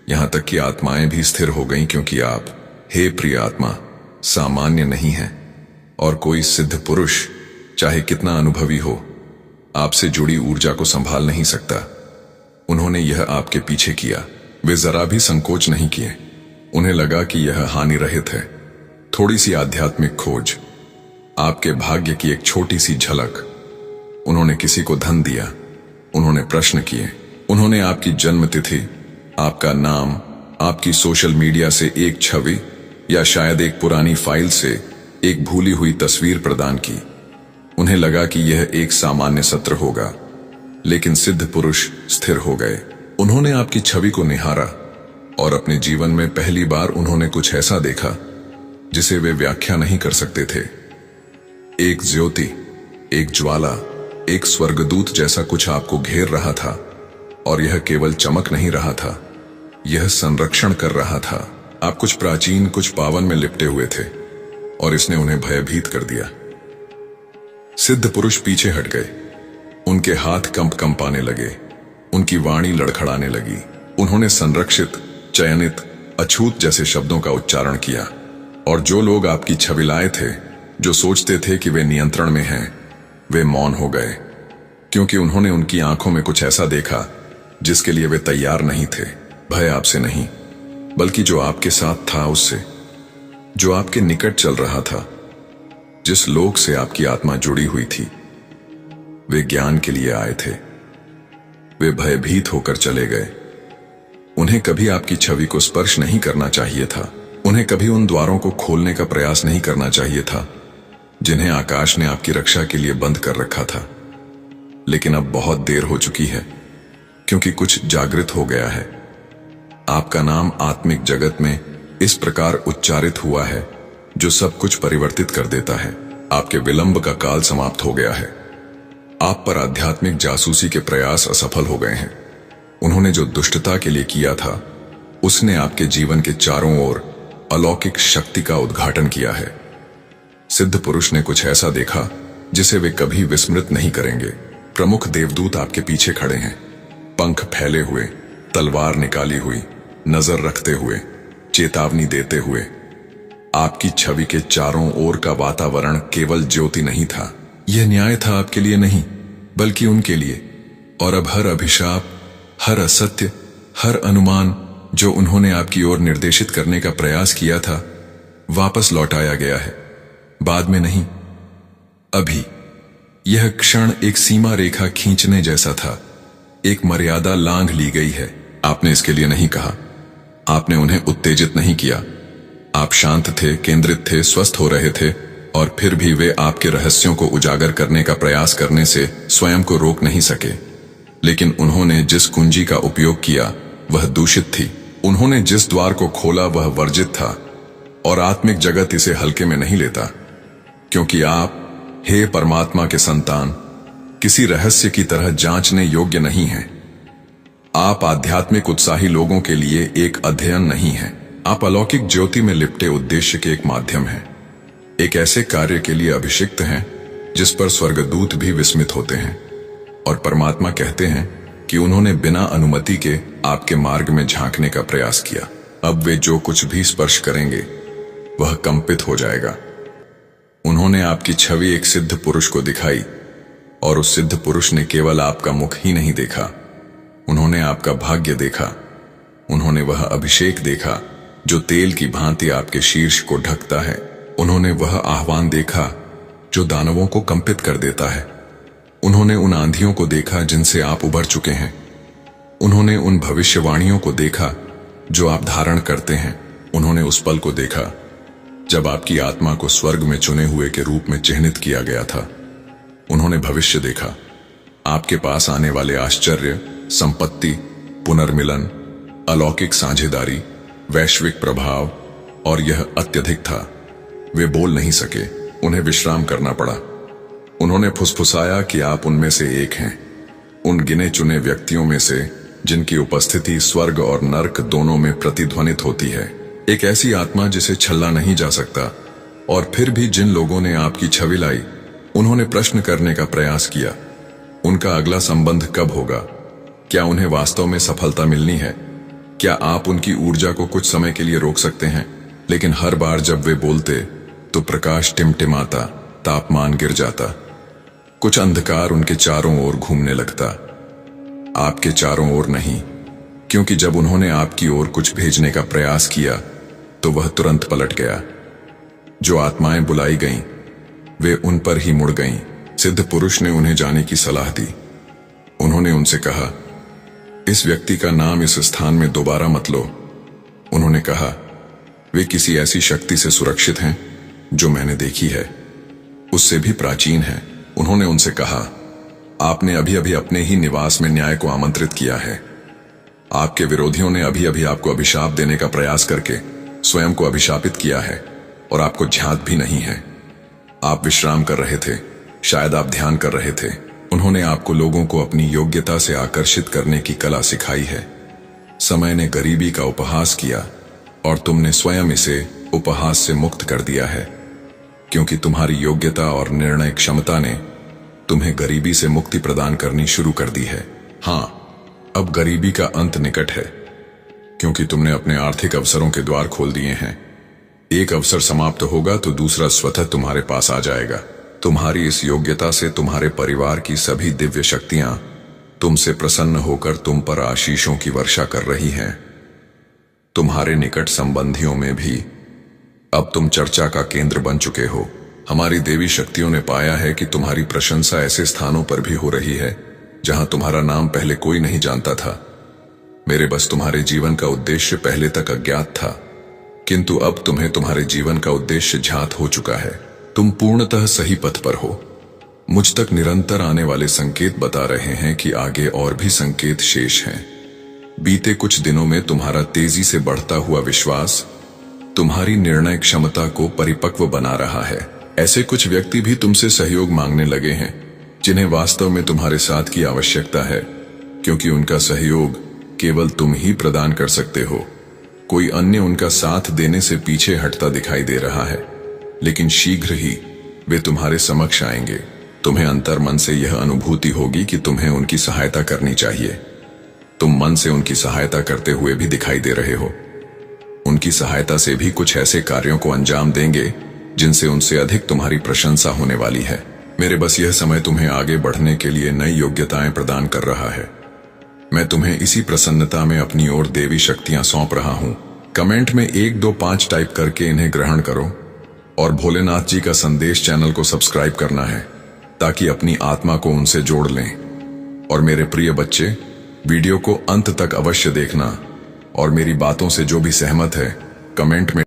यहां तक कि आत्माएं भी स्थिर हो गईं, क्योंकि आप, हे प्रिय आत्मा, सामान्य नहीं हैं। और कोई सिद्ध पुरुष, चाहे कितना अनुभवी हो, आपसे जुड़ी ऊर्जा को संभाल नहीं सकता। उन्होंने यह आपके पीछे किया। वे जरा भी संकोच नहीं किए। उन्हें लगा कि यह हानि रहित है। थोड़ी सी आध्यात्मिक खोज, आपके भाग्य की एक छोटी सी झलक। उन्होंने किसी को धन दिया, उन्होंने प्रश्न किए, उन्होंने आपकी जन्म तिथि, आपका नाम, आपकी सोशल मीडिया से एक छवि, या शायद एक पुरानी फाइल से एक भूली हुई तस्वीर प्रदान की। उन्हें लगा कि यह एक सामान्य सत्र होगा, लेकिन सिद्ध पुरुष स्थिर हो गए। उन्होंने आपकी छवि को निहारा, और अपने जीवन में पहली बार उन्होंने कुछ ऐसा देखा जिसे वे व्याख्या नहीं कर सकते थे। एक ज्योति, एक ज्वाला, एक स्वर्गदूत जैसा कुछ आपको घेर रहा था, और यह केवल चमक नहीं रहा था, यह संरक्षण कर रहा था। आप कुछ प्राचीन, कुछ पावन में लिपटे हुए थे, और इसने उन्हें भयभीत कर दिया। सिद्ध पुरुष पीछे हट गए। उनके हाथ कंपाने लगे, उनकी वाणी लड़खड़ाने लगी। उन्होंने संरक्षित, चयनित, अछूत जैसे शब्दों का उच्चारण किया, और जो लोग आपकी छवि लाए थे, जो सोचते थे कि वे नियंत्रण में हैं, वे मौन हो गए, क्योंकि उन्होंने उनकी आंखों में कुछ ऐसा देखा जिसके लिए वे तैयार नहीं थे। भय आपसे नहीं, बल्कि जो आपके साथ था उससे, जो आपके निकट चल रहा था, जिस लोक से आपकी आत्मा जुड़ी हुई थी। वे ज्ञान के लिए आए थे। वे भयभीत होकर चले गए। उन्हें कभी आपकी छवि को स्पर्श नहीं करना चाहिए था। उन्हें कभी उन द्वारों को खोलने का प्रयास नहीं करना चाहिए था। जिन्हें आकाश ने आपकी रक्षा के लिए बंद कर रखा था। लेकिन अब बहुत देर हो चुकी है, क्योंकि कुछ जागृत हो गया है। आपका नाम आत्मिक जगत में इस प्रकार उच्चारित हुआ है जो सब कुछ परिवर्तित कर देता है। आपके विलंब का काल समाप्त हो गया है। आप पर आध्यात्मिक जासूसी के प्रयास असफल हो गए हैं। उन्होंने जो दुष्टता के लिए किया था, उसने आपके जीवन के चारों ओर अलौकिक शक्ति का उद्घाटन किया है। सिद्ध पुरुष ने कुछ ऐसा देखा जिसे वे कभी विस्मृत नहीं करेंगे। प्रमुख देवदूत आपके पीछे खड़े हैं, पंख फैले हुए, तलवार निकाली हुई, नजर रखते हुए, चेतावनी देते हुए। आपकी छवि के चारों ओर का वातावरण केवल ज्योति नहीं था, यह न्याय था आपके लिए नहीं, बल्कि उनके लिए। और अब हर अभिशाप, हर असत्य, हर अनुमान जो उन्होंने आपकी ओर निर्देशित करने का प्रयास किया था, वापस लौटाया गया है। बाद में नहीं, अभी। यह क्षण एक सीमा रेखा खींचने जैसा था। एक मर्यादा लांघ ली गई है। आपने इसके लिए नहीं कहा, आपने उन्हें उत्तेजित नहीं किया। आप शांत थे, केंद्रित थे, स्वस्थ हो रहे थे, और फिर भी वे आपके रहस्यों को उजागर करने का प्रयास करने से स्वयं को रोक नहीं सके। लेकिन उन्होंने जिस कुंजी का उपयोग किया वह दूषित थी। उन्होंने जिस द्वार को खोला वह वर्जित था, और आत्मिक जगत इसे हल्के में नहीं लेता, क्योंकि आप, हे परमात्मा के संतान, किसी रहस्य की तरह जांचने योग्य नहीं हैं। आप आध्यात्मिक उत्साही लोगों के लिए एक अध्ययन नहीं हैं। आप अलौकिक ज्योति में लिपटे उद्देश्य के एक माध्यम हैं। एक ऐसे कार्य के लिए अभिषिक्त हैं जिस पर स्वर्गदूत भी विस्मित होते हैं। और परमात्मा कहते हैं कि उन्होंने बिना अनुमति के आपके मार्ग में झांकने का प्रयास किया। अब वे जो कुछ भी स्पर्श करेंगे वह कंपित हो जाएगा। उन्होंने आपकी छवि एक सिद्ध पुरुष को दिखाई, और उस सिद्ध पुरुष ने केवल आपका मुख ही नहीं देखा, उन्होंने आपका भाग्य देखा। उन्होंने वह अभिषेक देखा जो तेल की भांति आपके शीर्ष को ढकता है। उन्होंने वह आह्वान देखा जो दानवों को कंपित कर देता है। उन्होंने उन आंधियों को देखा जिनसे आप उबर चुके हैं। उन्होंने उन भविष्यवाणियों को देखा जो आप धारण करते हैं। उन्होंने उस पल को देखा जब आपकी आत्मा को स्वर्ग में चुने हुए के रूप में चिह्नित किया गया था। उन्होंने भविष्य देखा, आपके पास आने वाले आश्चर्य, संपत्ति, पुनर्मिलन, अलौकिक साझेदारी, वैश्विक प्रभाव, और यह अत्यधिक था। वे बोल नहीं सके, उन्हें विश्राम करना पड़ा। उन्होंने फुसफुसाया कि आप उनमें से एक हैं, उन गिने चुने व्यक्तियों में से जिनकी उपस्थिति स्वर्ग और नर्क दोनों में प्रतिध्वनित होती है। एक ऐसी आत्मा जिसे छल्ला नहीं जा सकता। और फिर भी जिन लोगों ने आपकी छवि लाई, उन्होंने प्रश्न करने का प्रयास किया, उनका अगला संबंध कब होगा? क्या उन्हें वास्तव में सफलता मिलनी है? क्या आप उनकी ऊर्जा को कुछ समय के लिए रोक सकते हैं? लेकिन हर बार जब वे बोलते तो प्रकाश टिमटिमाता, तापमान गिर जाता, कुछ अंधकार उनके चारों ओर घूमने लगता। आपके चारों ओर नहीं, क्योंकि जब उन्होंने आपकी ओर कुछ भेजने का प्रयास किया तो वह तुरंत पलट गया। जो आत्माएं बुलाई गईं, वे उन पर ही मुड़ गईं। सिद्ध पुरुष ने उन्हें जाने की सलाह दी। उन्होंने उनसे कहा, इस व्यक्ति का नाम इस स्थान में दोबारा मत लो। उन्होंने कहा, वे किसी ऐसी शक्ति से सुरक्षित हैं जो मैंने देखी है, उससे भी प्राचीन है। उन्होंने उनसे कहा, आपने अभी अभी अपने ही निवास में न्याय को आमंत्रित किया है। आपके विरोधियों ने अभी अभी आपको अभिशाप देने का प्रयास करके स्वयं को अभिशापित किया है, और आपको ध्यान भी नहीं है। आप विश्राम कर रहे थे, शायद आप ध्यान कर रहे थे। उन्होंने आपको लोगों को अपनी योग्यता से आकर्षित करने की कला सिखाई है। समय ने गरीबी का उपहास किया, और तुमने स्वयं इसे उपहास से मुक्त कर दिया है, क्योंकि तुम्हारी योग्यता और निर्णय क्षमता ने तुम्हें गरीबी से मुक्ति प्रदान करनी शुरू कर दी है। हाँ, अब गरीबी का अंत निकट है, क्योंकि तुमने अपने आर्थिक अवसरों के द्वार खोल दिए हैं। एक अवसर समाप्त होगा तो दूसरा स्वतः तुम्हारे पास आ जाएगा। तुम्हारी इस योग्यता से तुम्हारे परिवार की सभी दिव्य शक्तियां तुमसे प्रसन्न होकर तुम पर आशीषों की वर्षा कर रही हैं। तुम्हारे निकट संबंधियों में भी अब तुम चर्चा का केंद्र बन चुके हो। हमारी देवी शक्तियों ने पाया है कि तुम्हारी प्रशंसा ऐसे स्थानों पर भी हो रही है जहां तुम्हारा नाम पहले कोई नहीं जानता था। मेरे बस तुम्हारे जीवन का उद्देश्य पहले तक अज्ञात था, किंतु अब तुम्हें तुम्हारे जीवन का उद्देश्य ज्ञात हो चुका है। तुम पूर्णतः सही पथ पर हो। मुझ तक निरंतर आने वाले संकेत बता रहे हैं कि आगे और भी संकेत शेष हैं। बीते कुछ दिनों में तुम्हारा तेजी से बढ़ता हुआ विश्वास तुम्हारी निर्णय क्षमता को परिपक्व बना रहा है। ऐसे कुछ व्यक्ति भी तुमसे सहयोग मांगने लगे हैं जिन्हें वास्तव में तुम्हारे साथ की आवश्यकता है, क्योंकि उनका सहयोग केवल तुम ही प्रदान कर सकते हो। कोई अन्य उनका साथ देने से पीछे हटता दिखाई दे रहा है, लेकिन शीघ्र ही वे तुम्हारे समक्ष आएंगे। तुम्हें अंतर्मन से यह अनुभूति होगी कि तुम्हें उनकी सहायता करनी चाहिए। तुम मन से उनकी सहायता करते हुए भी दिखाई दे रहे हो। उनकी सहायता से भी कुछ ऐसे कार्यों को अंजाम देंगे जिनसे उनसे अधिक तुम्हारी प्रशंसा होने वाली है। मेरे बस यह समय तुम्हें आगे बढ़ने के लिए नई योग्यताएं प्रदान कर रहा है। मैं तुम्हें इसी प्रसन्नता में अपनी ओर देवी शक्तियां सौंप रहा हूं। कमेंट में 1 2 5 टाइप करके इन्हें ग्रहण करो और भोलेनाथ जी का संदेश चैनल को सब्सक्राइब करना है ताकि अपनी आत्मा को उनसे जोड़ लें। और मेरे प्रिय बच्चे, वीडियो को अंत तक अवश्य देखना और मेरी बातों से जो भी सहमत है कमेंट में